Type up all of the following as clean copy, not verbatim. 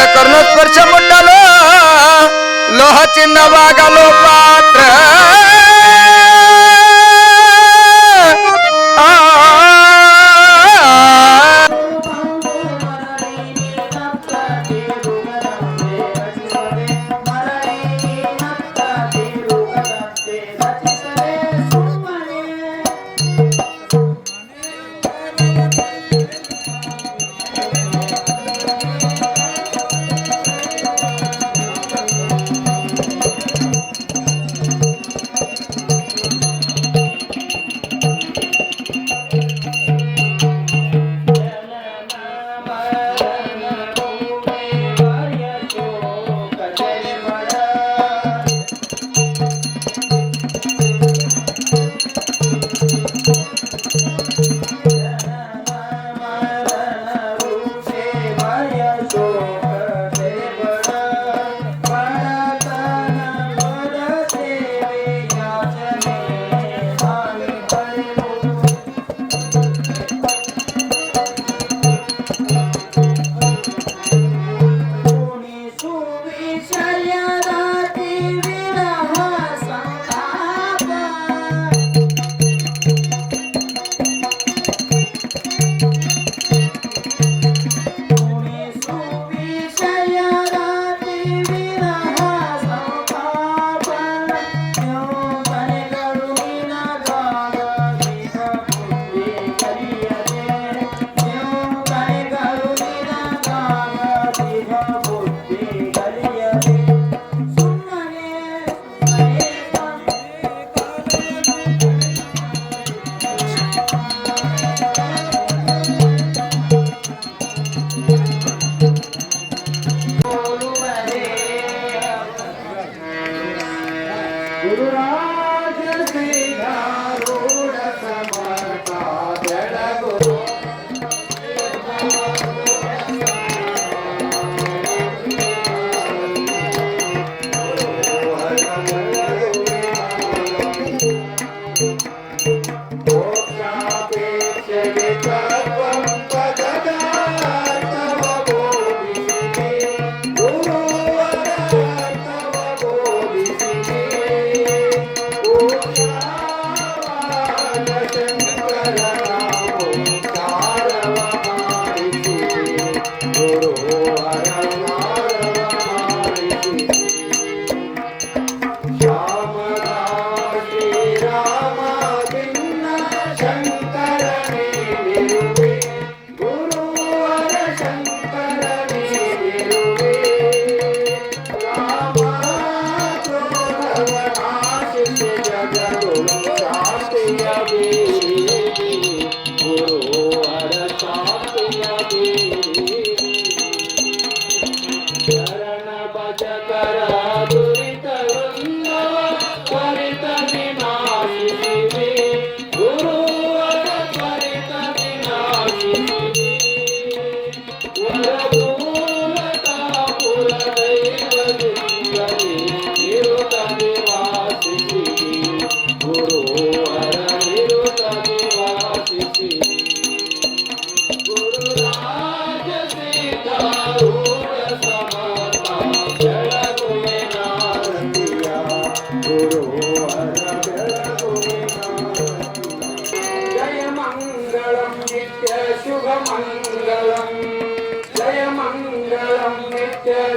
ನನ್ನ ಕರ್ಣ ಸ್ಪರ್ಶ ಮುಟ್ಟಲು ಲೋಹ ಚಿನ್ನವಾಗಲು ಪಾತ್ರ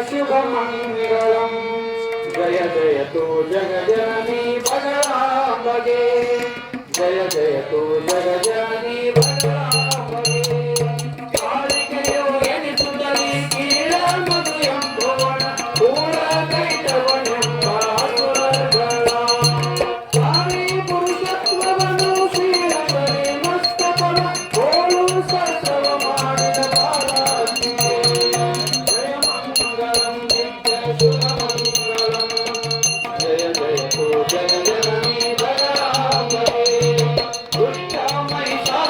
शुभमङ्गलम् जय जयतु जगजननी बलरामगे जय जयतु जगजननी बलरामगे कालिकेयो एनिसुदली कीळमधु ಎಂಬುವನ ಕೂಳ ಕೈತವನೆಂಬ ಸುರಗಳ ಕಾಳಿ ಪುರುಷತ್ವವನ್ನು ಶೀಲದಲ್ಲಿ ಮಸ್ತಕವ ಕೋಲು ಸರ್ಸವ ಮಾಡಿದ ಬಾಲಾಜಿಗೆ जय जय तो जय जननी बलरामगे दुष्टा महिषा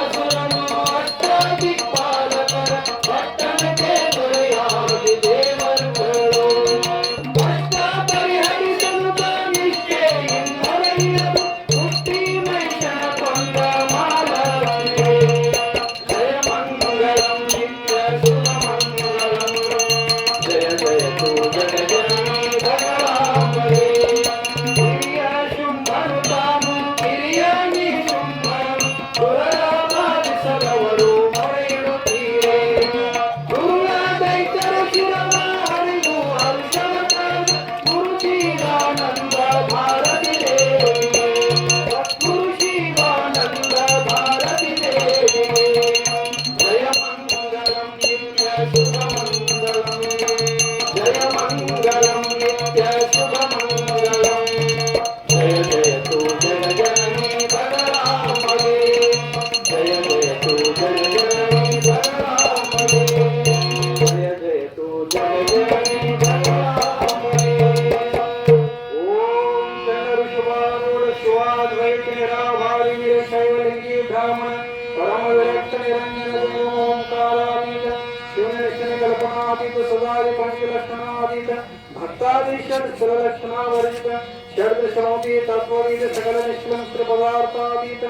निरंजन देव ओंकारातीत शिवनिरीक्षण कल्पनातीत सदादि पंचलक्षणातीत भक्तादि षड लक्षणावर्जित षड्दशोऽपि तत्त्वविद सकल निष्कलंस पदार्थातीत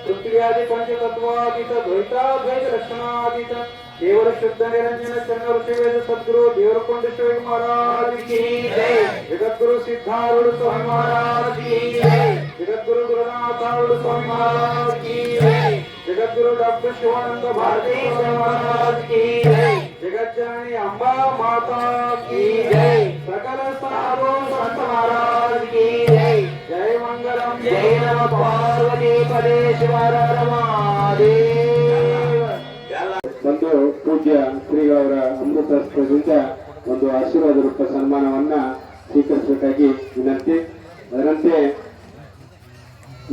पृथ्व्यादि पंचतत्वातीत द्वैताद्वैत लक्षणातीत केवल शुद्ध निरंजन चंद्र ऋषिवेद सद्गुरु देवरकोंड शिव महाराज की जय। जगद्गुरु सिद्धारूढ़ स्वामी महाराज की जय। जगद्गुरु गुरुनाथारूढ़ स्वामी महाराज की जय। जगद्गुरु डॉक्टर शिवानंद भारती स्वामी महाराज की जय। जगत जननी अम्बा माता की जय। सकल साधु संत महाराज की जय। जय मंगलम जय नमः पार्वती पदे शिव हर हर महादेव। ಒಂದು ಪೂಜ್ಯ ಶ್ರೀಗಳ ಅಮೃತಸ್ತ್ರದಿಂದ ಒಂದು ಆಶೀರ್ವಾದ ರೂಪ ಸನ್ಮಾನವನ್ನ ಸ್ವೀಕರಿಸಬೇಕಾಗಿ ವಿನಂತಿ. ಅದರಂತೆ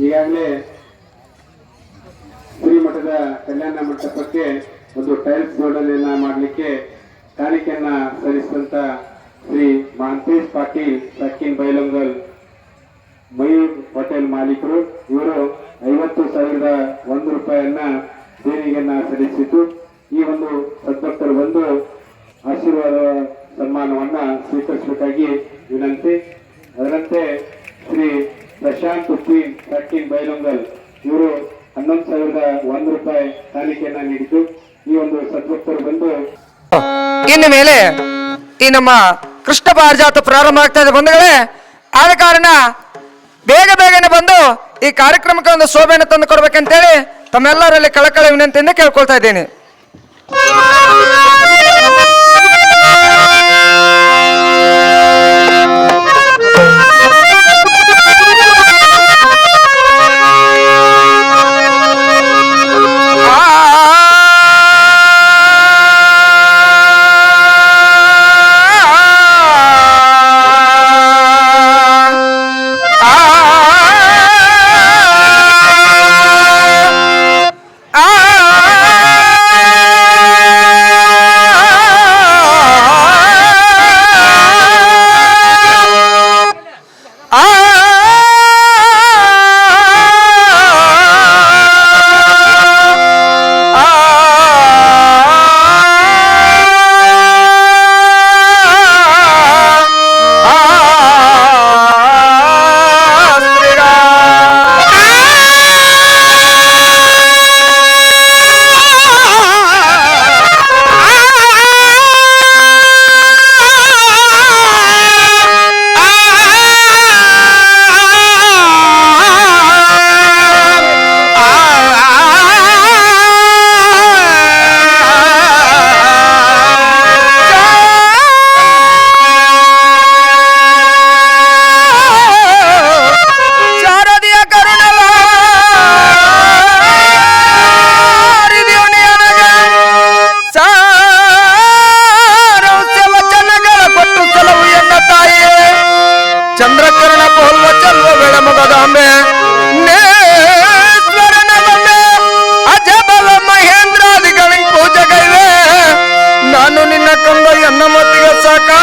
ಈಗಾಗಲೇ ಶ್ರೀಮಠದ ಕಲ್ಯಾಣ ಮಂಟಪಕ್ಕೆ ಒಂದು ಟೈಲ್ಸ್ ಜೋಡಣೆಯನ್ನ ಮಾಡಲಿಕ್ಕೆ ಕಾಣಿಕೆಯನ್ನ ಸಲ್ಲಿಸಿದಂತ ಶ್ರೀ ಮಹಾಂತೇಶ್ ಪಾಟೀಲ್ ಸಕ್ಕಿನ್ ಬೈಲೊಂಗಲ್ ಮಯೂರ್ ಹೋಟೆಲ್ ಮಾಲೀಕರು ಇವರು 50,001 ರೂಪಾಯಿಯನ್ನ ದೇಣಿಗೆಯನ್ನ ಸಲ್ಲಿಸಿದ್ದು ಈ ಒಂದು ಸದ್ಭಕ್ತರು ಬಂದು ಆಶೀರ್ವಾದ ಸನ್ಮಾನವನ್ನ ಸ್ವೀಕರಿಸಬೇಕಾಗಿ ವಿನಂತಿ. ಅದರಂತೆ ಶ್ರೀ ಪ್ರಶಾಂತ್ ಉಪ್ಪೀನ್ ಸಕ್ಕಿನ್ ಬೈಲೊಂಗಲ್ ಇವರು 11,001 ರೂಪಾಯಿ ಕಾಣಿಕೆಯನ್ನ ನೀಡಿದ್ದು ಈ ಒಂದು ಸದ್ಭಕ್ತರು ಬಂದು ಇನ್ನು ಮೇಲೆ ಈ ನಮ್ಮ ಕೃಷ್ಣ ಪಾರಿಜಾತ ಪ್ರಾರಂಭ ಆಗ್ತಾ ಇದೆ ಬಂಧುಗಳೇ. ಆದ ಕಾರಣ ಬೇಗನೆ ಬಂದು ಈ ಕಾರ್ಯಕ್ರಮಕ್ಕೆ ಒಂದು ಶೋಭೆಯನ್ನು ತಂದು ಕೊಡ್ಬೇಕಂತೇಳಿ ತಮ್ಮೆಲ್ಲರಲ್ಲಿ ಕಳಕಳ ವಿನಂತಿಯಿಂದ ಕೇಳ್ಕೊಳ್ತಾ ಇದ್ದೇನೆ. ಚಂದ್ರಕರ್ಣ ಪೋಲ್ವ ಚಲ್ವ ಬೆಳಮುಗದಾಂಬೆ ನೇಶ್ವರನವೇ ಅಜಬಲ ಮಹೇಂದ್ರಾದಿಗಳ ಪೂಜೆಗೈವೆ ನಾನು ನಿನ್ನ ಕಂದ ಎನ್ನ ಮತಿಗೆ ಸಾಕಾರಿಯಾಗೋರಮ್ಮೆ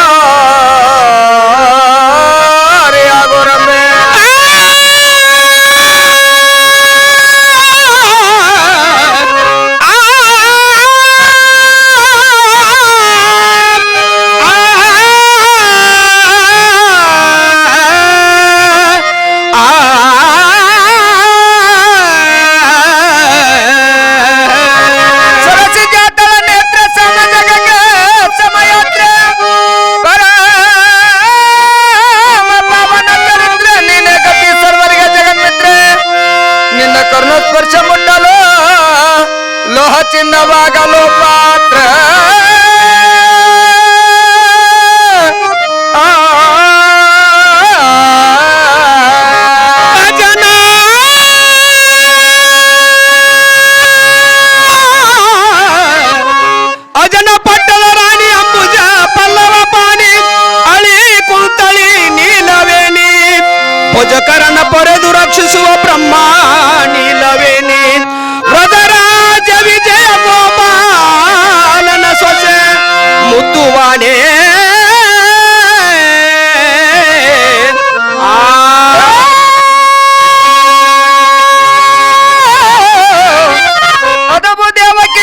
ಸ್ಪರ್ಶ ಮುಟ್ಟಲು ಲೋಹ ಚಿನ್ನವಾಗಲು ಪಾತ್ರ ಅಜನ ಪಟ್ಟದ ರಾಣಿ ಅಂಬುಜ ಪಲ್ಲವ ಪಾಣಿ ಅಳಿ ಕುಂತಳಿ ನೀಲವೇಣಿ ಭುಜಕರನ ಪೊರೆದು ರಕ್ಷಿಸುವ ಬ್ರಹ್ಮ ನೀಲವೇಣಿ ವರದರಾಜ ವಿಜಯ ಗೋಪಾಲನ ಸೊಸೆ ಮುತ್ತುವಾಣೆ ಅದಬು ದೇವಕಿ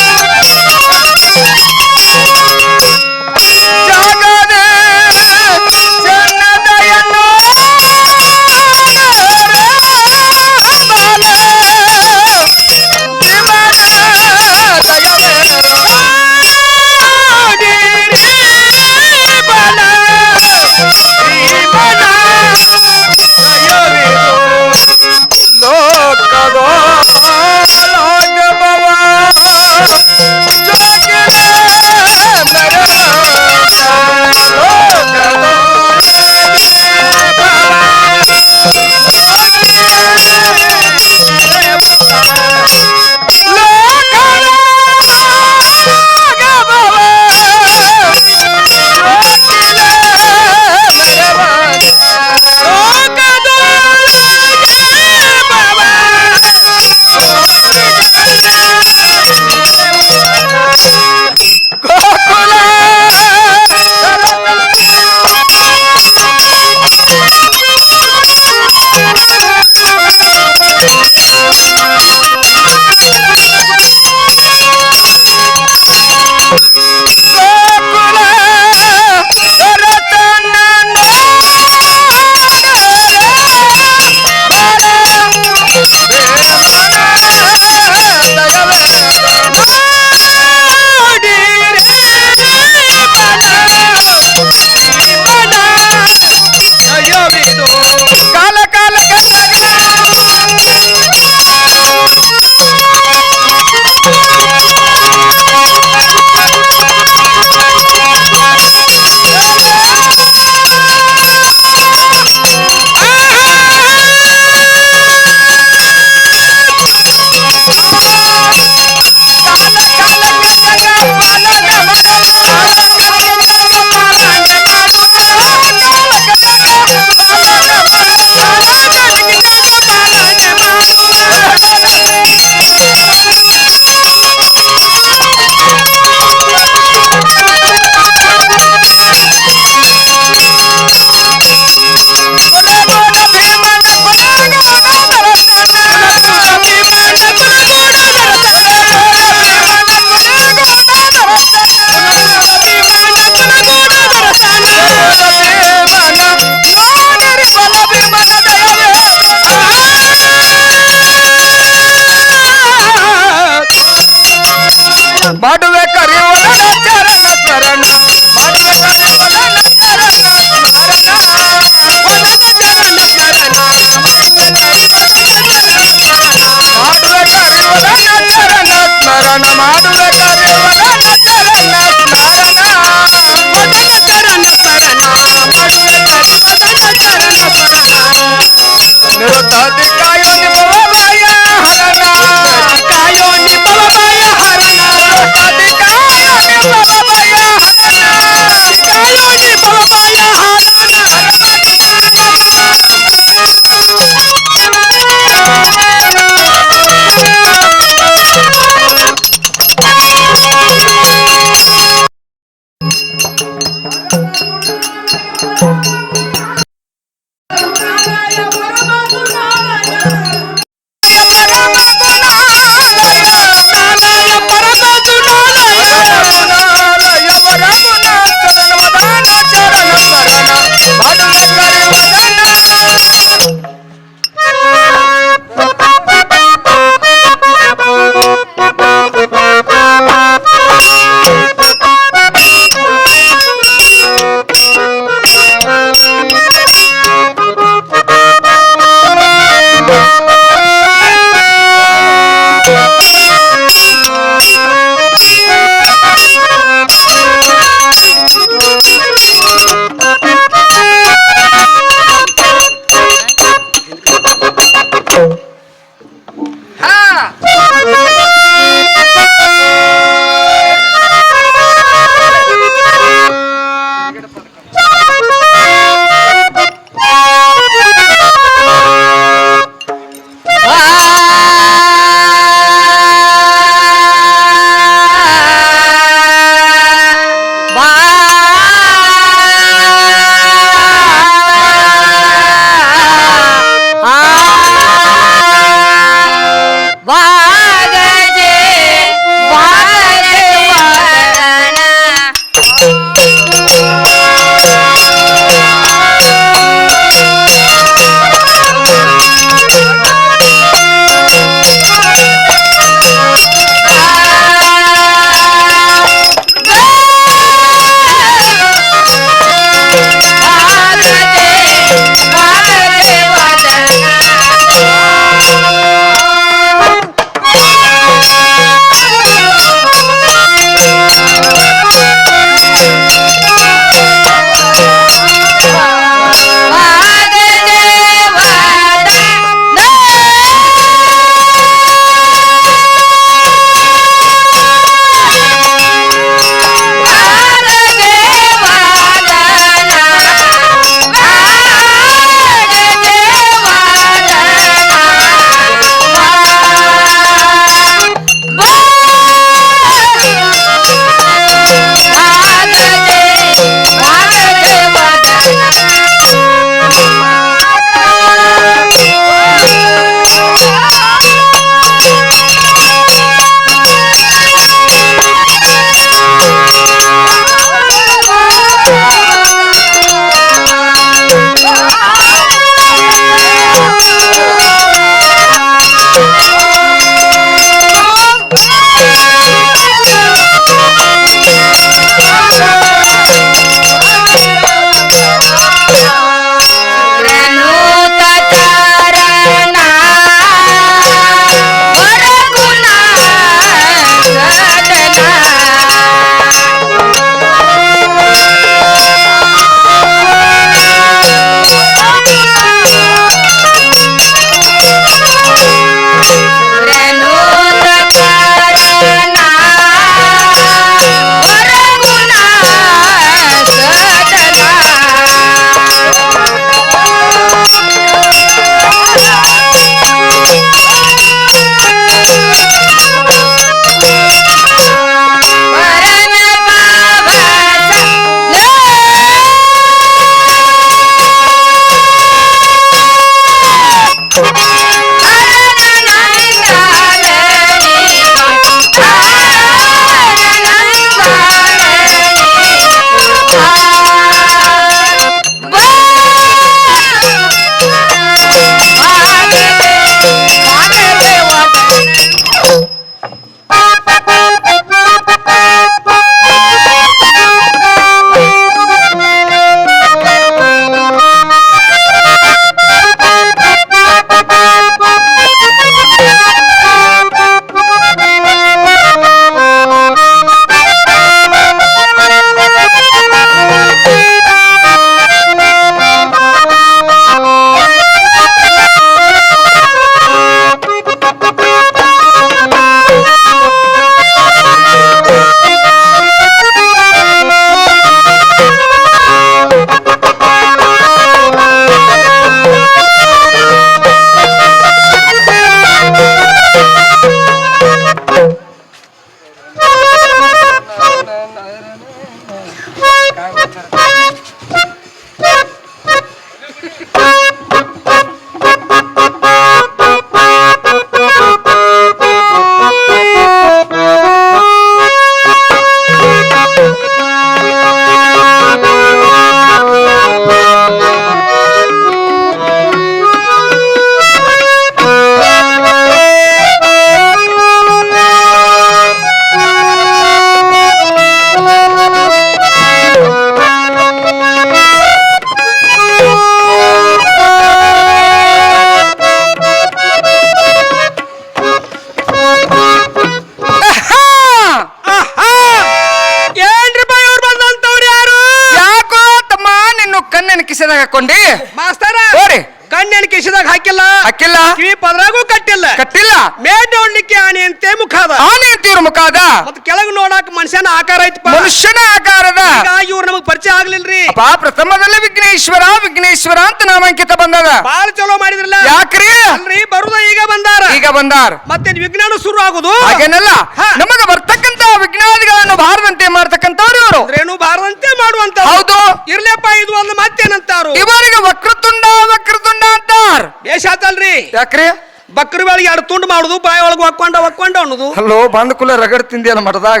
ಕಣ್ಣಿನ ಕಿಸೆದಾಗ ಹಾಕೊಂಡಿ ಮಾಸ್ತರ ಹೋರಿ ಕಣ್ಣಿನ ಕಿಶದಾಗ ಹಾಕಿಲ್ಲ ಹಾಕಿಲ್ಲ ಕಿವಿ ಪದ್ರಾಗೂ ಕಟ್ಟಿಲ್ಲ ಕಟ್ಟಿಲ್ಲ ಮೇಡ್ ನೋಡ್ಲಿಕ್ಕೆ ಆನೆ ಅಂತೆ ಮುಖ ಅದ ಆನೆ ಅಂತೀವ್ರ ಮುಖ ಅದ ಮತ್ ಕೆಳಗ್ ನೋಡಾಕ ಮನುಷ್ಯನ ಆಕಾರ ಐತಪ್ಪ ಮನುಷ್ಯನ ಆಕಾರದ ಹೀಗಾಗಿ ಇವ್ರು ನಮಗ್ ಪರಿಚಯ ಆಗ್ಲಿಲ್ರಿ ಅಪ್ಪ ಪ್ರಥಮದಲ್ಲಿ ವಿಘ್ನೇಶ್ವರ ವಿಘ್ನೇಶ್ವರ ಅಂತ ನಾಮಾಂಕಿತ ಬಂದದ ಬಾಳ ಚಲೋ ಮಾಡಿದ್ರಲ್ಲ ಯಾಕ್ರಿ ಅಲ್ರಿ ಬರುದ ಈಗ ಬಂದಾರ ಈಗ ಬಂದಾರ ಮತ್ತೆ ವಿಜ್ಞಾನ ಶುರು ಆಗುದು ಹಾಗೇನಲ್ಲ ಹಾ. ನಮಗ ಬರ್ತಕ್ಕಂತ ವಿಜ್ಞಾನಿಗಳನ್ನು ಬಾರದಂತೆ ಮಾಡ್ತಕ್ಕಂಥವ್ರು ಇವರು ಅಂದ್ರೇನು ಬಾರದಂತೆ ಮಾಡುವಂತ ಹೌದು ಇರ್ಲಿಯಪ್ಪ ಇದು ಒಂದು ಮತ್ತೇನಂತಾರು ಇವರಿಗೆ ವಕ್ರತುಂಡ ವಕ್ರತುಂಡ ಅಂತಾರ ಬೇಷ ಆತಲ್ರಿ ಯಾಕ್ರಿ ಬಕ್ರ ಬೆಳಗ್ಗೆ ಎರಡು ತುಂಡು ಮಾಡುದು ಬಾಯಿ ಒಳಗೆ ಒಕ್ಕೊಂಡ ಅನ್ನೋದು ಅಲ್ಲೋ ಬಂದ ಕುಲ ರಗಡ್ ತಿಂದಿಯಲ್ಲ ಮಠದಾಗ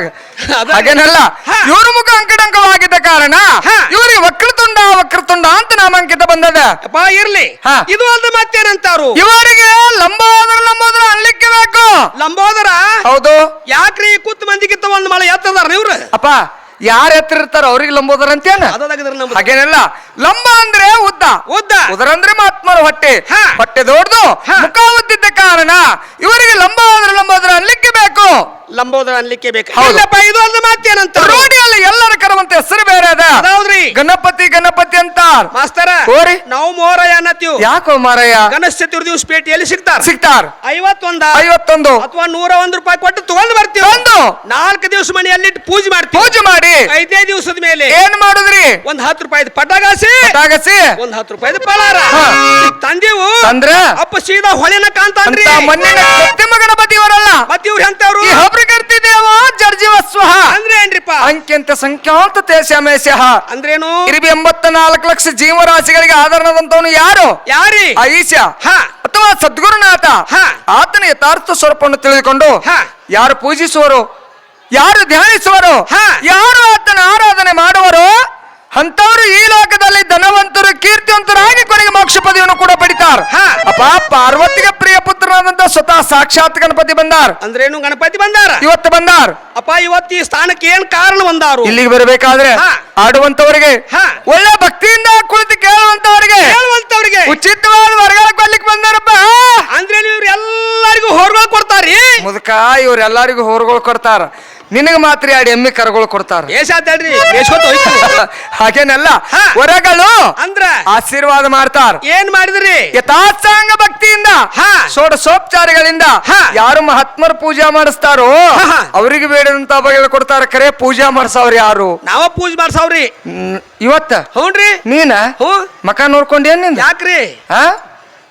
ಅದ. ಹಾಗೇನಲ್ಲ ಹಾ. ಇವ್ರ ಮುಖ ಅಂಕಡಂಕವಾಗಿದ್ದ ಕಾರಣ ಹಾ. ಇವರಿಗೆ ವಕ್ರತುಂಡ ವಕ್ರತುಂಡ ಅಂತ ನಾಮಾಂಕಿತ ಬಂದದ ಅಪ್ಪ ಇರ್ಲಿ ಹಾ. ಇದು ಒಂದು ಮತ್ತೇನಂತಾರು ಇವರಿಗೆ ಲಂಬೋದರ ಅನ್ಲಿಕ್ಕೆ ಬೇಕು ಲಂಬೋದರ ಹೌದು ಯಾಕ್ರಿ ಕೂತ್ ಮಂದಿಗಿಂತ ಒಂದ್ ಮಳೆ ಎತ್ತದಾರ ಇವ್ರು ಅಪ್ಪ ಯಾರ ಎತ್ತರ ಇರ್ತಾರ ಅವ್ರಿಗೆ ಲಂಬೋದರ ಅಂತೇನ ಅದಾಗಿದ್ರ ನಮ್ಮ ಹಾಗೇನಲ್ಲ ಲಂಬ ಅಂದ್ರೆ ಉದ್ದ ಉದ್ದ ಉದರ ಅಂದ್ರೆ ಮಹಾತ್ಮರ ಹೊಟ್ಟೆ ಹಾ. ಹೊಟ್ಟೆ ದೊಡ್ಡದು ಹಾ. ಮುಖ ಉದ್ದಿದ್ದ ಕಾರಣ ಇವರಿಗೆ ಲಂಬೋದರ ಅನ್ಲಿಕ್ಕೆ ಬೇಕು ಲಂಬೋದರ ಅನ್ಲಿಕ್ಕೆ ಬೇಕು ಹೌದು. ಇಲ್ಲಪ್ಪ ಇದು ಒಂದು ಮತ್ತೇನಂತಾರು ರೋಡಿಯಲ್ಲಿ ಎಲ್ಲರ ಕರವಂತ ಹೆಸರು ಬೇರೆ ಅದ ಅದಾವ್ರಿ ಗಣಪತಿ ಗಣಪತಿ ಅಂತಾರ ಮಾಸ್ತರ ಹೋರಿ. ನಾವು ಮೋರ ಏನತ್ತೀವ್ ಯಾಕೋ ಮಾರಯ್ಯ ಗಣೇಶ ಚತುರ್ಥಿ ದಿವಸ ಪೇಟೆಯಲ್ಲಿ ಸಿಗ್ತಾರ ಸಿಗ್ತಾರ 51 51 ಅಥವಾ 101 ರೂಪಾಯಿ ಕೊಟ್ಟು ತಗೊಂಡ್ ಬರ್ತೀವಿ ಒಂದು 4 ದಿವಸ ಮನೆಯಲ್ಲಿ ಇಟ್ಟು ಪೂಜೆ ಮಾಡ್ತೀವಿ ಪೂಜೆ ಮಾಡಿ 5ನೇ ದಿವಸದ ಮೇಲೆ ಏನ್ ಮಾಡುದ್ರಿ ಒಂದ್ 10 ರೂಪಾಯಿ ಪಟಾಗಾಸಿ ಪಟಾಕಸಿ ಒಂದ್ 10 ರೂಪಾಯಿ ಪಲಾರ ಹಾ. ತಂದೆವು ಅಂದ್ರ ಅಪ್ಪ ಸೀದಾ ಹೊಳೆನ ಕಾಂತಾನ್ರಿ ಅಂತ ಮಣ್ಣಿನ ಕೃತ್ರಿಮ ಗಣಪತಿ ಇವರಲ್ಲ ಮತ್ ಇವ್ರು ಎಂತವ್ರು ಈ ಹಬ್ರಿಕರ್ತಿ ದೇವ ಜರ್ಜಿವಸ್ವ ಅಂದ್ರೆ ಏನ್ರಿಪ್ಪ ಅಂಕ್ಯಂತ ಸಂಖ್ಯಾಂತ ತೇಶಮೇಶಃ ಅಂದ್ರೇನು ಇರಿಬಿ 84 ಲಕ್ಷ ಜೀವರಾಶಿಗಳಿಗೆ ಆಧಾರನದಂತವನು ಯಾರು ಯಾರಿ ಆಯಿಷ ಹಾ ಅಥವಾ ಸದ್ಗುರುನಾಥ ಹಾ. ಆತನ ಯಥಾರ್ಥ ಸ್ವರೂಪವನ್ನು ತಿಳಿದುಕೊಂಡು ಹಾ. ಯಾರು ಪೂಜಿಸುವರು ಯಾರು ಧ್ಯಾನಿಸುವರು ಹಾ. ಯಾರು ಆತನ ಆರಾಧನೆ ಮಾಡುವರು ಅಂತವರು ಈ ಲೋಕದಲ್ಲಿ ಧನವಂತರು ಕೀರ್ತಿವಂತರಾಗಿ ಕೊನೆಗೆ ಮೋಕ್ಷ ಪದವಿಯನ್ನು ಕೂಡ ಪಡಿತಾರ ಹಾ. ಅಪ್ಪ ಪಾರ್ವತಿಗೆ ಪ್ರಿಯ ಪುತ್ರನಾದಂತ ಸ್ವತಃ ಸಾಕ್ಷಾತ್ ಗಣಪತಿ ಬಂದಾರ ಅಂದ್ರೇನು ಗಣಪತಿ ಬಂದಾರ ಇವತ್ತು ಬಂದಾರ ಅಪ್ಪ ಇವತ್ತು ಈ ಸ್ಥಾನಕ್ಕೆ ಏನ್ ಕಾರಣ ಬಂದಾರು ಇಲ್ಲಿಗೆ ಬರಬೇಕಾದ್ರೆ ಹಾ. ಆಡುವಂತವರಿಗೆ ಹಾ. ಒಳ್ಳೆ ಭಕ್ತಿಯಿಂದ ಕುಳಿತು ಕೇಳುವಂತವರಿಗೆ ಹೇಳುವಂತವ್ರಿಗೆ ಉಚಿತವಾದ ಹೊರಗಡೆ ಕೊಡ್ಲಿಕ್ಕೆ ಬಂದಾರಪ್ಪ ಅಂದ್ರೆ ಇವ್ರು ಎಲ್ಲರಿಗೂ ಹೊರಗಳು ಕೊಡ್ತಾರಿ ಮುದುಕ ಇವ್ರೆಲ್ಲರಿಗೂ ಹೊರಗಳು ಕೊಡ್ತಾರ ನಿನಗೆ ಮಾತ್ರ ಎರಡು ಎಮ್ಮೆ ಕರಗಳು ಕೊಡ್ತಾರ ಬೇಷ ಆತೇಳ್ರಿ ಬೇಷೋತ್ ಹೋಯ್ತು ಹಾಗೇನಲ್ಲ ಹಾ. ಹೊರಗಳು ಅಂದ್ರ ಆಶೀರ್ವಾದ ಮಾಡ್ತಾರ ಏನ್ ಮಾಡಿದ್ರಿ ಯಥಾಚಾಂಗ ಭಕ್ತಿಯಿಂದ ಹಾ. ಷೋಡಶೋಪಚಾರಗಳಿಂದ ಹಾ. ಯಾರು ಮಹಾತ್ಮರ ಪೂಜಾ ಮಾಡಿಸ್ತಾರೋ ಹಾ. ಅವರಿಗೆ ಬೇಡದಂತ ಬಗೆಗಳು ಕೊಡ್ತಾರ ಕರೆ ಪೂಜಾ ಮಾಡಿಸವ್ರು ಯಾರು ನಾವ ಪೂಜೆ ಮಾಡ್ಸಾವ್ರಿ ಇವತ್ತ ಹೌನ್ರಿ ನೀನ ಹ್ಞೂ ಮಕ ನೋಡ್ಕೊಂಡೇನ್ ನಿಂದ ಯಾಕ್ರಿ ಹಾ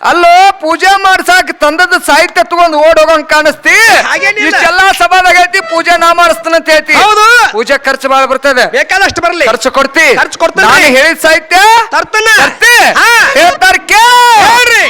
ಅಲ್ಲೋ ಪೂಜಾ ಮಾಡ್ಸಾಕ ತಂದದ ಸಾಹಿತ್ಯ ತಗೊಂಡ್ ಓಡೋಗಂಗ್ ಕಾಣಿಸ್ತಿ ಹಾಗೇನಿಲ್ಲ. ಇಷ್ಟೆಲ್ಲಾ ಸಭಾದಾಗ ಹೇಳ್ತಿ ಪೂಜಾ ನಾ ಮಾಡಿಸ್ತಾನಂತ ಹೇಳ್ತಿ ಹೌದು. ಪೂಜೆ ಖರ್ಚು ಬಾಳ ಬರ್ತದೆ ಬೇಕಾದಷ್ಟು ಬರ್ಲಿ ಖರ್ಚು ಕೊಡ್ತಿ ಖರ್ಚು ಕೊಡ್ತೇನೆ. ನಾನು ಹೇಳಿದ ಸಾಹಿತ್ಯ ತರ್ತನ ತರ್ತಿ ಹಾ. ಹೇಳ್ತಾರ ಕೇಳು. ಹೇಳ್ರಿ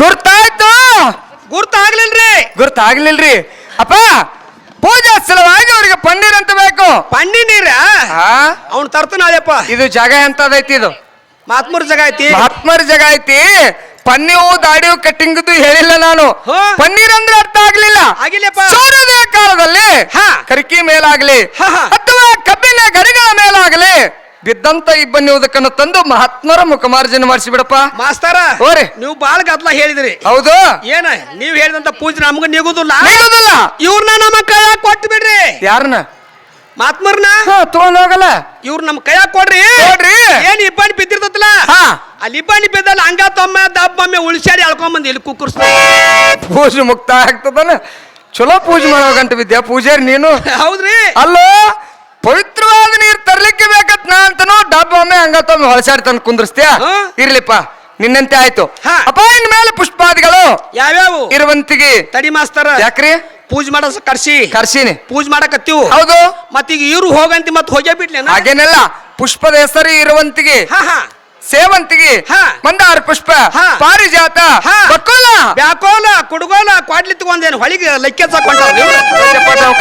ಗುರ್ತಾಯ್ತು ಗುರ್ತಾಗ್ಲಿಲ್ರಿ ಗುರ್ತಾಗ್ಲಿಲ್ರಿ ಅಪ್ಪ ಪೂಜಾ ಸಲುವಾಗಿ ಅವ್ರಿಗೆ ಪನ್ನೀರ್ ಅಂತ ಬೇಕು ಪಣ್ಣಿ ನೀರ ಹಾ ಅವ್ನು ತರ್ತನಾಳಪ್ಪ ಇದು ಜಾಗ ಎಂತದೈತಿ ಇದು ಮಾತ್ಮೂರ್ ಜಾಗ ಐತಿ ಮಹಾತ್ಮರ ಜಾಗ ಐತಿ ಪನ್ನೀವು ದಾಡಿಯು ಕಟ್ಟಿಂಗದ್ದು ಹೇಳಿಲ್ಲ ನಾನು. ಹೋ. ಪನ್ನೀರ್ ಅಂದ್ರೆ ಅರ್ಥ ಆಗ್ಲಿಲ್ಲ. ಆಗಿಲ್ಲಪ್ಪ. ಸೂರ್ಯೋದಯ ಕಾಲದಲ್ಲಿ ಹಾ. ಕರಿಕಿ ಮೇಲಾಗ್ಲಿ ಹಾ, ಹಾ. ಅಥವಾ ಕಬ್ಬಿನ ಗರಿಗಳ ಮೇಲಾಗ್ಲಿ ಬಿದ್ದಂತ ಇಬ್ಬನಿ ಉದಕನ್ನು ತಂದು ಮಹಾತ್ಮರ ಮುಖಮಾರ್ಜನೆ ಮಾಡಿಸಿ ಬಿಡಪ್ಪ. ಮಾಸ್ತರ ಓರಿ. ನೀವು ಬಾಳ ಗದ್ಲ ಹೇಳಿದ್ರಿ. ಹೌದು, ಏನ ನೀವ್ ಹೇಳಿದಂತ ಪೂಜೆ ನಮ್ಗ ನಿಗುದಿಲ್ಲ. ನಿಲ್ಲುವುದಿಲ್ಲ. ಇವ್ರನ್ನ ನಮ್ಮ ಕೈಯಾಗ ಕೊಟ್ಟು ಬಿಡ್ರಿ. ಯಾರನ್ನ? ಮಾತ್ಮರ್ನ ತಗೊಂಡ್ ಹೋಗಲ್ಲ. ಇವ್ರ ನಮ್ ಕೈಯಾಗ ಕೊಡ್ರಿ. ಕೊಡ್ರಿ. ಏನ್ ಇಬ್ಬನಿ ಬಿದ್ದಿರ್ತತಲ್ಲ ಹಾ. ಅಲ್ಲಿ ಇಬ್ಬನಿ ಬಿದ್ದಲ್ಲ ಹಂಗ ತೊಮ್ಮೆ ದಬ್ಬೊಮ್ಮೆ ಉಳಿಸಾಡಿ ಎಳ್ಕೊಂಬಂದ್ ಇಲ್ಲಿ ಕುಕ್ಕರ್ಸ್ ಪೂಜೆ ಮುಕ್ತಾಯ ಆಗ್ತದನ. ಚಲೋ ಪೂಜೆ ಮಾಡೋ ಗಂಟೆ ವಿದ್ಯಾ ಪೂಜಾರಿ ನೀನು. ಹೌದ್ರಿ. ಅಲ್ಲೋ ಪವಿತ್ರವಾದ ನೀರ್ ತರ್ಲಿಕ್ಕೆ ಬೇಕತ್ ನಾ ಅಂತನೋ ಡಬ್ಬ ಒಮ್ಮೆ ಹಂಗತ್ತೊಮ್ಮೆ ಹೊಳಸಾಡಿ ತಂದು ಕುಂದ್ರಸ್ತೀಯ. ಹಾ. ಇರ್ಲಿಪ್ಪ ನಿನ್ನಂತೆ ಆಯ್ತು. ಹಾ. ಅಪ್ಪ ಇನ್ ಮೇಲೆ ಪುಷ್ಪಾದಿಗಳು ಯಾವ್ಯಾವು ಇರುವಂತಿಗೆ ತಡಿ ಮಾಸ್ತರ ಯಾಕ್ರಿ ಪೂಜೆ ಮಾಡೋ ಕರ್ಸಿ ಕರ್ಸೀನಿ. ಪೂಜೆ ಮಾಡಕತ್ತೀವು. ಹೌದು, ಮತ್ತೀಗ ಇವ್ರು ಹೋಗಂತಿ ಮತ್ ಹೋಗೇ ಬಿಡ್ಲೇನ. ಹಾಗೇನೆಲ್ಲ ಪುಷ್ಪದ ಹೆಸರು ಇರುವಂತಿಗೆ ಹಾ ಹಾ ಸೇವಂತಿಗೆ ಹಾ. ಮಂದಾರ ಪುಷ್ಪ ಹಾ. ಪಾರಿಜಾತ ಹಾ. ಬಕ್ಕುಲ ಬ್ಯಾಕೋಲ ಕುಡುಗೋಲ ಕ್ವಾಡ್ಲಿ ತಗೊಂಡೇನು ಹೊಳಿಗೆ ಲೆಕ್ಕೆಚ್ಚಾಕೊಂಡ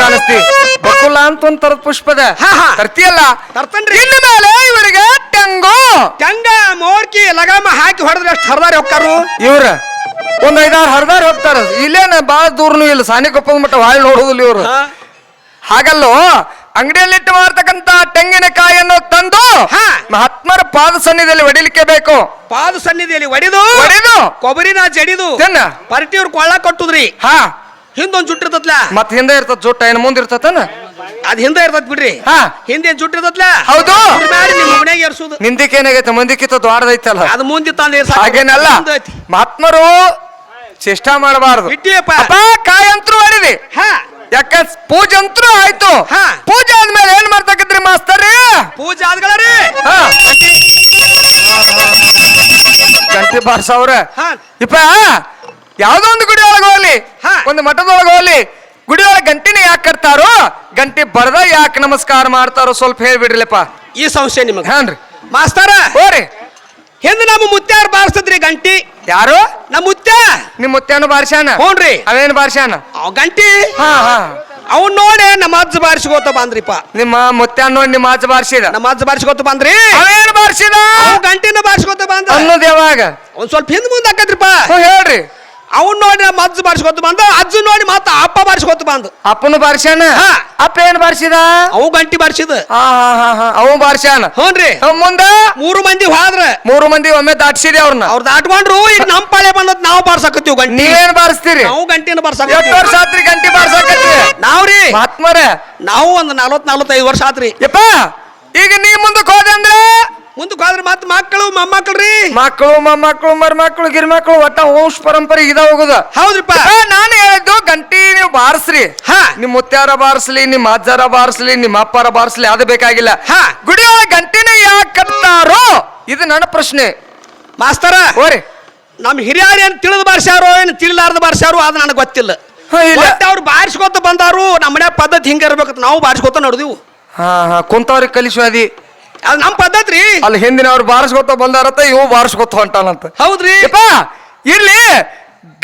ಕಾಣಿಸ್ತಿ. ಬಕ್ಕುಲ ಅಂತ ಒಂದ್ ತರದ ಪುಷ್ಪದ ಹಾ, ಹಾ. ತರ್ತಿಯಲ್ಲ. ತರ್ತನ್ರಿ. ಇನ್ನು ಮೇಲೆ ಇವರಿಗೆ ಟೆಂಗು ಟಂಗ ಮೋರ್ಕಿ ಲಗಾಮ ಹಾಕಿ ಹೊಡೆದ್ರೆ ಎಷ್ಟು ಹರಿದಾರಿ ಹೋಗ್ತಾರು. ಇವ್ರ ಒಂದ್ 5-6 ಹರಿದಾರ ಹೋಗ್ತಾರ. ಇಲ್ಲೇನ ಬಾಳ ದೂರನು ಇಲ್ಲ, ಸಾನಿಕೊಪ್ಪದ ಮಟ್ಟ ಹಾಳು ನೋಡುದಿಲ್ಲ ಇವ್ರು. ಹಾ. ಹಾಗಲ್ಲೋ ಅಂಗಡಿಯಲ್ಲಿಟ್ಟು ಮಾರ್ತಕ್ಕಂತ ತೆಂಗಿನಕಾಯಿಯನ್ನು ತಂದು ಹಾ. ಮಹಾತ್ಮರ ಪಾದ ಸನ್ನಿಧಿಯಲ್ಲಿ ಹೊಡಿಲಿಕ್ಕೆ ಬೇಕು. ಪಾದ ಸನ್ನಿಧಿಯಲ್ಲಿ ಒಡೆದು ಹೊಡೆದು ಕೊಬ್ಬರಿನ ಜಡಿದು ತಿನ್ನ. ಪರ್ಟಿಯವ್ರ ಕೊಳ್ಳ ಕಟ್ಟುದ್ರಿ. ಹಾ. ಹಿಂದೊಂದ್ ಜುಟ್ಟಿರ್ತತ್ಲ. ಮತ್ ಹಿಂದೆ ಇರ್ತದ ಜುಟ್ಟ ಏನ್ ಮುಂದ್ ಇರ್ತತನ. ಅದ್ ಹಿಂದೆ ಇರ್ತತ್ ಬಿಡ್ರಿ. ಹಾ. ಹಿಂದೆ ಜುಟ್ಟಿರ್ತತ್ಲ. ಹೌದು. ಮಾಡಿ ನಿಮ್ ಮನೆಗೆ ಏರ್ಸುದು. ನಿಂದಿಕ್ಕೆ ಏನಾಗೈತೆ ಮಂದಿಕ್ಕಿಂತ ದ್ವಾರದೈತಲ್ಲ. ಅದು ಮುಂದೆ ತಂದೆ ಹಾಗೇನಲ್ಲ ಮಹಾತ್ಮರು ಚೇಷ್ಟಾ ಮಾಡಬಾರದು. ಇಟ್ಟಿಯಪ್ಪ. ಅಪ್ಪ ಕಾಯಂತ್ರು ಹೊಡಿರಿ. ಹಾ. ಯಾಕ ಪೂಜೆ ಅಂತೂ ಆಯ್ತು. ಹಾ. ಪೂಜೆ ಆದ್ಮೇಲೆ ಏನ್ ಮಾಡ್ತಕ್ಕಂತ್ರಿ ಮಾಸ್ತರ್ರಿ? ಪೂಜೆ ಆದ್ಗಳರಿ. ಹಾ. ಗಂಟೆ ಬಾರ್ಸವ್ರ. ಹಾ. ಇಪ್ಪ ಯಾವ್ದೋ ಒಂದು ಗುಡಿ ಒಳಗೆ ಹೋಗ್ಲಿ, ಹಾ. ಒಂದು ಮಠದೊಳಗೆ ಹೋಗ್ಲಿ, ಗುಡಿ ಒಳಗೆ ಗಂಟಿನ ಯಾಕೆ ಕಟ್ತಾರೋ, ಗಂಟೆ ಬಡದ ಯಾಕೆ ನಮಸ್ಕಾರ ಮಾಡ್ತಾರೋ ಸ್ವಲ್ಪ ಹೇಳ್ಬಿಡ್ರಿಲಪ್ಪ. ಈ ಸಂಶಯ ನಿಮಗ. ಹಾನ್ರಿ ಮಾಸ್ತರ ಹೋರಿ. ಹಿಂದ ನಮ್ಮ ಮುತ್ಯಾರ ಬಾರಿಸ್ತದ್ರಿ ಗಂಟಿ. ಯಾರು? ನಮ್ಮ ಮುತ್ಯ. ನಿಮ್ ಮುತ್ಯಾನು ಬಾರ್ಸ್ಯಾನ? ಹ್ಞೂನ್ರಿ. ಅವೇನು ಬಾರ್ಸ್ಯಾನ? ಅವ್ ಗಂಟಿ ಹಾ ಹಾ. ಅವ್ನ್ ನೋಡಿ ನಮ್ಮ ಅಜ್ಜ ಬಾರಿಸ್ಕೋತ ಬಂದ್ರಿಪ್ಪ. ನಿಮ್ಮ ಮುತ್ಯಾನ್ ನೋಡಿ ನಿಮ್ಮ ಆಚೆ ಬಾರ್ಸಿದ? ನಮ್ಮ ಅಜ್ಜ ಬಾರಿಸ್ಕೋತ ಬಂದ್ರಿ. ಅವೇನು ಬಾರ್ಸಿದ? ಅವ್ ಗಂಟಿನ ಬಾರಿಸ್ಕೋತ ಬಂದ. ಅನ್ನೋದು ಯಾವಾಗ? ಒಂದ್ ಸ್ವಲ್ಪ ಹಿಂದ್ ಮುಂದೆ ಹಾಕತ್ರಿಪ್ಪ. ಹೇಳ್ರಿ. ಅವ್ನ್ ನೋಡಿ ನಮ್ಮ ಅಜ್ಜ ಬಾರಿಸ್ಕೋತ ಬಂದ. ಅಜ್ಜ ನೋಡಿ ಮತ್ತ ಅಪ್ಪ ಬಾರಿಸ್ಕೋತ ಬಂದ. ಅಪ್ಪನು ಬಾರ್ಸ್ಯಾನ? ಹಾ. ಅಪ್ಪ ಏನ್ ಬಾರ್ಸಿದ? ಅವು ಗಂಟಿ ಬಾರಿಸಿದ. ಹಾ ಹಾ ಹಾ ಹಾ. ಅವ ಬಾರ್ಸ್ಯಾನ. ಹ್ಞೂನ್ರಿ. ಮುಂದ 3 ಮಂದಿ ಹೋದ್ರ. 3 ಮಂದಿ ಒಮ್ಮೆ ದಾಟ್ಸಿರಿ ಅವ್ರನ್ನ. ಅವ್ರು ದಾಟ್ಕೊಂಡ್ರು. ಈಗ ನಮ್ ಪಾಳೆ ಬಂದದ್ ನಾವು ಬಾರ್ಸಾಕತ್ತೀವಿ ಗಂಟಿ. ನೀವೇನ್ ಬಾರಿಸ್ತೀರಿ? ನಾವು ಗಂಟಿನ ಎಷ್ಟು ಬಾರ್ಸಾಕತ್ತೀವಿ. ವರ್ಷ ಆತ್ರಿ ಗಂಟಿ ಬಾರ್ಸಾಕತ್ರಿ? ನಾವ್ರಿ ಮಹಾತ್ಮರ ನಾವು ಒಂದ್ 40-45 ವರ್ಷ ಆತ್ರಿ. ಯಪ್ಪ ಈಗ ನೀ ಮುಂದಕ್ಕೆ ಹೋದೆ ಅಂದ್ರೆ ಮುಂದಕ್ಕೆ ಹೋದ್ರ ಮತ್ ಮಕ್ಕಳು ಮೊಮ್ಮಕ್ಕಳ್ರಿ. ಮಕ್ಕಳು ಮೊಮ್ಮಕ್ಕಳು ಮರಿಮಕ್ಕಳು ಗಿರಿಮಕ್ಕಳು ಒಟ್ಟ ವಂಶ ಪರಂಪರೆ ಇದ ಹೋಗುದ. ಹೌದ್ರಿಪ್ಪ. ನಾನು ಹೇಳಿದ್ದು ಗಂಟಿ ನೀವು ಬಾರಿಸ್ರಿ. ಹಾ. ನಿಮ್ ಮುತ್ಯಾರ ಬಾರಿಸ್ಲಿ, ನಿಮ್ ಅಜ್ಜಾರ ಬಾರಿಸ್ಲಿ, ನಿಮ್ ಅಪ್ಪಾರ ಬಾರಿಸ್ಲಿ, ಅದು ಬೇಕಾಗಿಲ್ಲ. ಹಾ. ಗುಡಿ ಒಳಗೆ ಗಂಟಿನ ಯಾಕೆ ಕಟ್ತಾರೋ ಇದು ನನ್ನ ಪ್ರಶ್ನೆ. ಮಾಸ್ತರ ಓರಿ. ನಮ್ ಹಿರಿಯರು ಏನ್ ತಿಳಿದು ಬಾರ್ಸ್ಯಾರೋ ಏನ್ ತಿಳಿಲಾರ್ದ ಬಾರ್ಸ್ಯಾರೋ ಅದು ನನಗೆ ಗೊತ್ತಿಲ್ಲ. ಇಲ್ಲ. ಒಟ್ಟ ಅವ್ರು ಬಾರಿಸ್ಕೋತ ಬಂದಾರು. ನಮ್ಮ ಮನೆ ಪದ್ಧತಿ ಹಿಂಗ ಇರ್ಬೇಕಂತ ನಾವು ಬಾರಿಸ್ಕೋತ ನೋಡಿದ್ವು. ಹಾ ಹಾ. ಕುಂತವ್ರಿಗೆ ಕಲಿಸುವದಿ ಅದು ನಮ್ಮ ಪದ್ಧತಿ ರೀ. ಅಲ್ಲಿ ಹಿಂದಿನ ಅವ್ರು ಬಾರಿಸ್ಕೊತ ಬಂದಾರತ್ತ ಇವು ಬಾರಿಸ್ಕೊತ ಹೊಂಟಾನಂತ. ಹೌದ್ರಿ. ಯಪ್ಪ ಇರ್ಲಿ.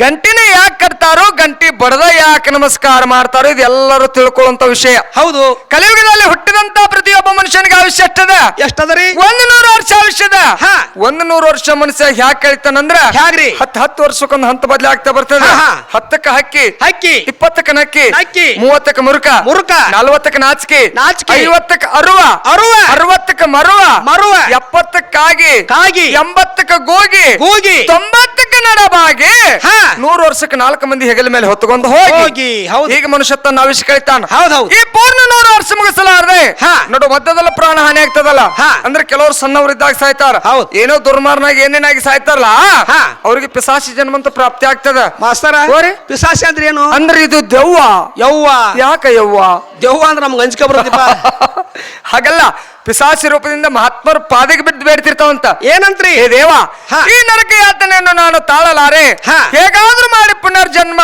ಗಂಟಿನ ಯಾಕೆ ಕಟ್ತಾರೋ, ಗಂಟಿ ಬಡದ ಯಾಕೆ ನಮಸ್ಕಾರ ಮಾಡ್ತಾರೋ ಇದೆಲ್ಲರೂ ತಿಳ್ಕೊಳ್ಳುವಂತ ವಿಷಯ. ಹೌದು. ಕಲಿಯುಗದಲ್ಲಿ ಹುಟ್ಟಿದಂತ ಪ್ರತಿಯೊಬ್ಬ ಮನುಷ್ಯನಿಗೆ ಆಯುಷ್ಯ ಎಷ್ಟದ? ಎಷ್ಟದರಿ? 100 ವರ್ಷ ಆಯುಷ್ಯದ. ಹಾ. 100 ವರ್ಷ ಮನುಷ್ಯ ಹ್ಯಾಕ್ ಕಳಿತಾನಂದ್ರ ಹ್ಯಾಗ್ರಿ? 10 ವರ್ಷಕ್ಕೊಂದು ಹಂತ ಬದಲಾಗ್ತಾ ಬರ್ತದೆ. ಹಾ, ಹಾ. 10ಕ್ಕೆ ಹಕ್ಕಿ, ಹಕ್ಕಿ, 20ಕ್ಕೆ ನಕ್ಕಿ, ನಕ್ಕಿ, 30ಕ್ಕೆ ಮುರುಕ, ಮುರುಕ, 40ಕ್ಕೆ ನಾಚಿಕೆ, ನಾಚಿಕೆ, 50ಕ್ಕೆ ಅರುವ, ಅರುವ, 60ಕ್ಕೆ ಮರುವ, ಮರುವ, 70ಕ್ಕೆ ಕಾಗಿ, ಕಾಗಿ, 80ಕ್ಕೆ ಗೋಗಿ, ಗೂಗಿ, 90ಕ್ಕೆ ನಡಬಾಗಿ, ಹಾ. 100 ವರ್ಷಕ್ಕೆ 4 ಮಂದಿ ಹೆಗಲ ಮೇಲೆ ಹೊತ್ತುಕೊಂಡು ಹೋಗಿ ಹೋಗಿ. ಹೌದು. ಈಗ ಮನುಷ್ಯ ತನ್ನ ಆಯುಷ್ಯ ಕಳಿತಾನ. ಹೌದೌದು. ಈ ಪೂರ್ಣ 100 ವರ್ಷ ಮುಗಿಸಲಾರದೆ ಹಾ. ನೋಡು ಮಧ್ಯದಲ್ಲಿ ಪ್ರಾಣ ಹಾನಿ ಆಗ್ತದಲ್ಲ. ಹಾ. ಅಂದ್ರೆ ಕೆಲವರು ಸಣ್ಣವ್ರು ಇದ್ದಾಗ ಸಾಯ್ತಾರ. ಹೌದು. ಏನೋ ದುರ್ಮಾರ್ನಾಗಿ ಏನೇನಾಗಿ ಸಾಯ್ತಾರಲ್ಲ, ಹಾ. ಅವ್ರಿಗೆ ಪಿಸಾಸಿ ಜನ್ಮಂತ ಪ್ರಾಪ್ತಿ ಆಗ್ತದ. ಮಾಸ್ತರ ಓರಿ. ಪಿಸಾಸಿ ಅಂದ್ರೆ ಏನು? ಅಂದ್ರೆ ಇದು ದೆವ್ವ. ಯವ್ವ. ಯಾಕ ಯವ್ವ? ದೆವ್ವ ಅಂದ್ರೆ ನಮ್ಗೆ ಅಂಜಿಕೆ ಬರೋದಿಪ್ಪ. ಹಾಗಲ್ಲ, ಪಿಸಾಸಿ ರೂಪದಿಂದ ಮಹಾತ್ಮರು ಪಾದಿಗೆ ಬಿದ್ದು ಬೇಡ್ತಿರ್ತಾವಂತ. ಏನಂತ್ರಿ? ಹೇ ದೇವ, ಹಾ. ಈ ನರಕ ಯಾತನೆಯನ್ನು ನಾನು ತಾಳಲಾರೆ. ಹಾ. ಹೇಗಾದ್ರೂ ಮಾಡಿ ಪುನರ್ಜನ್ಮ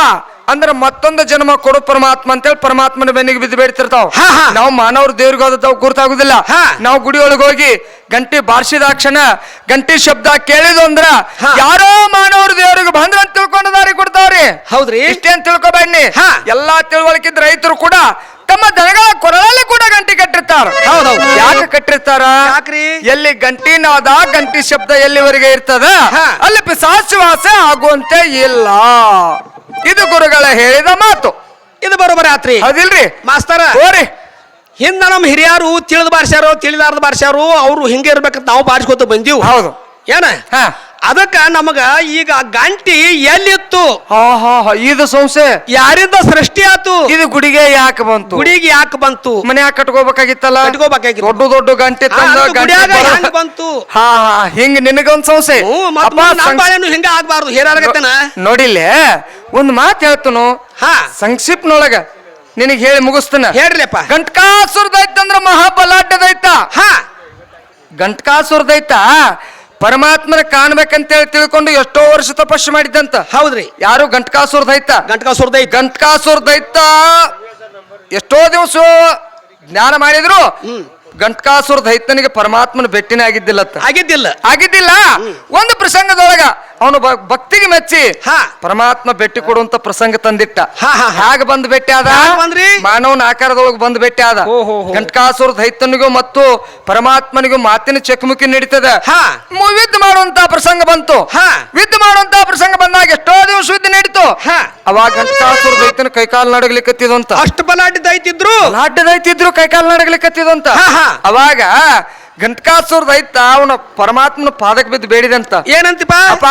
ಅಂದ್ರೆ ಮತ್ತೊಂದು ಜನ್ಮ ಕೊಡು ಪರಮಾತ್ಮ ಅಂತೇಳಿ ಪರಮಾತ್ಮನ ಬೆನ್ನಿಗೆ ಬಿದ್ದು ಬೇಡ್ತಿರ್ತಾವ. ಹಾ, ಹಾ. ನಾವು ಮಾನವರು ದೇವ್ರಿಗೆ ಹೋದವು ಗುರ್ತಾಗುದಿಲ್ಲ. ಹಾ. ನಾವು ಗುಡಿ ಒಳಗೆ ಹೋಗಿ ಗಂಟೆ ಬಾರಿಸಿದಾಕ್ಷಣ ಗಂಟೆ ಶಬ್ದ ಕೇಳಿದು ಅಂದ್ರ ಹಾ. ಯಾರೋ ಮಾನವರು ದೇವ್ರಿಗೆ ಬಂದ್ರ ಅಂತ ತಿಳ್ಕೊಂಡು ದಾರಿ ಕೊಡ್ತಾವ್ರಿ. ಹೌದ್ರಿ. ಇಷ್ಟೇನ್ ತಿಳ್ಕೊಬೇಡಿ. ಹಾ. ಎಲ್ಲಾ ತಿಳುವಳಿಕಿದ್ ರೈತರು ಕೂಡ ತಮ್ಮ ದನಗಳ ಕೊರಳಲ್ಲಿ ಕೂಡ ಗಂಟೆ ಕಟ್ಟಿರ್ತಾರ. ಹೌದೌದು. ಯಾಕೆ ಕಟ್ಟಿರ್ತಾರ? ಯಾಕ್ರಿ? ಎಲ್ಲಿ ಗಂಟಿ ನಾದ ಗಂಟಿ ಶಬ್ದ ಎಲ್ಲಿವರೆಗೆ ಇರ್ತದ ಹಾ. ಅಲ್ಲಿ ಪಿಶಾಚಿ ವಾಸ ಆಗುವಂತೆ ಇಲ್ಲ. ಇದು ಗುರುಗಳ ಹೇಳಿದ ಮಾತು. ಇದು ಬರೋಬರಿ ಆತ್ರಿ. ಹೌದಿಲ್ರಿ ಮಾಸ್ತರ, ಹೋರಿ. ಹಿಂದ ನಮ್ಮ ಹಿರಿಯರು ತಿಳಿದ ಬಾರ್ಸ್ಯಾರು ತಿಳಿಲಾರ್ದ ಬಾರ್ಸ್ಯಾರು ಅವ್ರು ಹಿಂಗೆ ಇರ್ಬೇಕಂತ ನಾವು ಬಾರಿಸ್ಕೊತ ಬಂದೀವಿ. ಹೌದು. ಏನ ಹಾ ಅದಕ್ಕ ನಮಗ ಈಗ ಗಂಟಿ ಎಲ್ಲಿತ್ತು, ಇದು ಸಂಶಯ ಯಾರಿಂದ ಸೃಷ್ಟಿ ಆತು, ಇದು ಗುಡಿಗೆ ಯಾಕೆ ಬಂತು, ಗುಡಿಗೆ ಯಾಕೆ ಬಂತು, ಮನ್ಯಾಗ ಕಟ್ಕೋಬೇಕಾಗಿತ್ತಲ್ಲ, ಕಟ್ಕೋಬೇಕಾಗಿತ್ತು. ದೊಡ್ಡ ದೊಡ್ಡ ಗಂಟೆ ತಂದ ಅದು ಗಂಟೆ ಗುಡಿಯಾಗ ಬರೋ- ಹೆಂಗ್ ಬಂತು? ಹಿಂಗ ನಿನಗೊಂದ್ ಸಂಶಯ. ಅಪ್ಪ, ಬಾಳೆನು ಹಿಂಗ ಆಗ್ಬಾರ್ದು ಹೇರಾಗತ್ತನ. ನೋಡಿಲ್ಲೇ ಒಂದ್ ಮಾತು ಹೇಳ್ತನು ಹಾ ಸಂಕ್ಷಿಪ್ನೊಳಗ ನಿನಗೆ ಹೇಳಿ ಮುಗಿಸ್ತನ. ಹೇಳ್ರಿಪ್ಪ. ಗಂಟಕಾಸುರ ದೈತ ಅಂದ್ರ ಮಹಾಬಲಾಢ್ಯ ದೈತ. ಹಾ ಗಂಟಕಾಸುರ ದೈತ ಪರಮಾತ್ಮನ ಕಾಣ್ಬೇಕಂತೇಳಿ ತಿಳ್ಕೊಂಡು ಎಷ್ಟೋ ವರ್ಷ ತಪಸ್ಸು ಮಾಡಿದ್ದಂತ. ಹೌದ್ರಿ. ಯಾರು? ಗಂಟಕಾಸುರ ದೈತ. ಗಂಟಕಾಸುರ ದೈತ. ಗಂಟಕಾಸುರ ದೈತ ಎಷ್ಟೋ ದಿವಸ ಜ್ಞಾನ ಮಾಡಿದ್ರು ಗಂಟಕಾಸುರ ದೈತನಿಗೆ ಪರಮಾತ್ಮನ ಭೇಟಿನೇ ಆಗಿದ್ದಿಲ್ಲತ್ತ. ಆಗಿದ್ದಿಲ್ಲ. ಒಂದು ಪ್ರಸಂಗದೊಳಗ ಅವನು ಭಕ್ತಿಗೆ ಮೆಚ್ಚಿ ಹಾ ಪರಮಾತ್ಮ ಭೇಟಿ ಕೊಡುವಂತ ಪ್ರಸಂಗ ತಂದಿಟ್ಟ. ಹಾಗ ಬಂದ್ ಭೇಟಿ ಆದ, ಮಾನವನ ಆಕಾರದೊಳಗೆ ಬಂದ್ ಭೇಟಿ ಆದ. ಗಂಟಕಾಸುರ ದೈತನಿಗೂ ಮತ್ತು ಪರಮಾತ್ಮನಿಗೂ ಮಾತಿನ ಚಕಮಕಿ ನಡೀತದ. ಯುದ್ಧ ಮಾಡುವಂತ ಪ್ರಸಂಗ ಬಂತು. ಯುದ್ಧ ಮಾಡುವಂತ ಪ್ರಸಂಗ ಬಂದಾಗ ಎಷ್ಟೋ ದಿವಸ ಯುದ್ಧ ನಡೀತು. ಅವಾಗ ಗಂಟಕಾಸುರ ದೈತನ ಕೈಕಾಲು ನಡಗಲಿಕ್ಕತ್ತಿದಂತ. ಅಷ್ಟು ಬಲಾಢ್ಯ ದೈತಿದ್ರು. ಕೈಕಾಲು ನಡಗಲಿಕ್ಕತ್ತಿದಂತ. ಅವಾಗ ಗಂಟಕಾಸುರ ದೈತ ಅವನ ಪರಮಾತ್ಮನ ಪಾದಕ್ಕೆ ಬಿದ್ದು ಬೇಡಿದಂತ. ಏನಂತಿಪ್ಪ? ಅಪ್ಪ,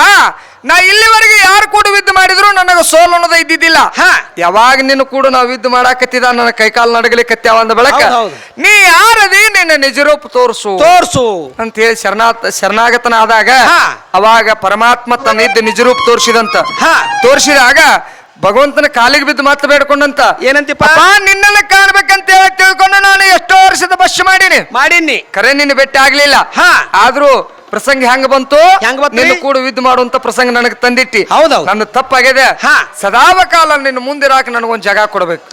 ನಾ ಇಲ್ಲಿವರೆಗೆ ಯಾರು ಕೂಡ ಯುದ್ಧ ಮಾಡಿದ್ರು ನನಗ ಸೋಲು ಅನ್ನೋದ ಇದ್ದಿದ್ದಿಲ್ಲ. ಯಾವಾಗ ನಿನ್ನ ಕೂಡ ನಾವು ಯುದ್ಧ ಮಾಡಾಕತ್ತಿದ ನನ್ನ ಕೈಕಾಲು ನಡಗಲಿಕ್ಕತ್ಯಾವ ಅಂದ ಬಳಕ ನೀ ಯಾರದಿ, ನಿನ್ನ ನಿಜರೂಪ ತೋರ್ಸು ಅಂತ ಹೇಳಿ ಶರಣಾಗತನಾದಾಗ ಅವಾಗ ಪರಮಾತ್ಮ ತನ್ನ ಇದ್ದ ನಿಜರೂಪ ತೋರಿಸಿದಂತ. ತೋರಿಸಿದಾಗ ಭಗವಂತನ ಕಾಲಿಗೆ ಬಿದ್ದು ಮಾತು ಬೇಡ್ಕೊಂಡಂತ. ಏನಂತಿಪ್ಪ? ನಿನ್ನನ್ನ ಕಾಣ್ಬೇಕಂತ ಹೇಳಿ ತಿಳ್ಕೊಂಡು ನಾನು ಎಷ್ಟೋ ವರ್ಷದ ಬಸ್ ಮಾಡೀನಿ. ಕರೆ ನಿನ್ನ ಭೇಟಿ ಆಗ್ಲಿಲ್ಲ. ಆದ್ರೂ ಪ್ರಸಂಗ ಹೆಂಗ ಬಂತು? ನಿನ್ನ ಕೂಡ ಯುದ್ಧ ಮಾಡುವಂತ ಪ್ರಸಂಗ ನನಗೆ ತಂದಿಟ್ಟಿ. ನನ್ನ ತಪ್ಪಾಗಿದೆ. ಸದಾವ ಕಾಲ ನಿನ್ನ ಮುಂದಿರಾಕ ನನಗೊಂದು ಜಾಗ ಕೊಡ್ಬೇಕು.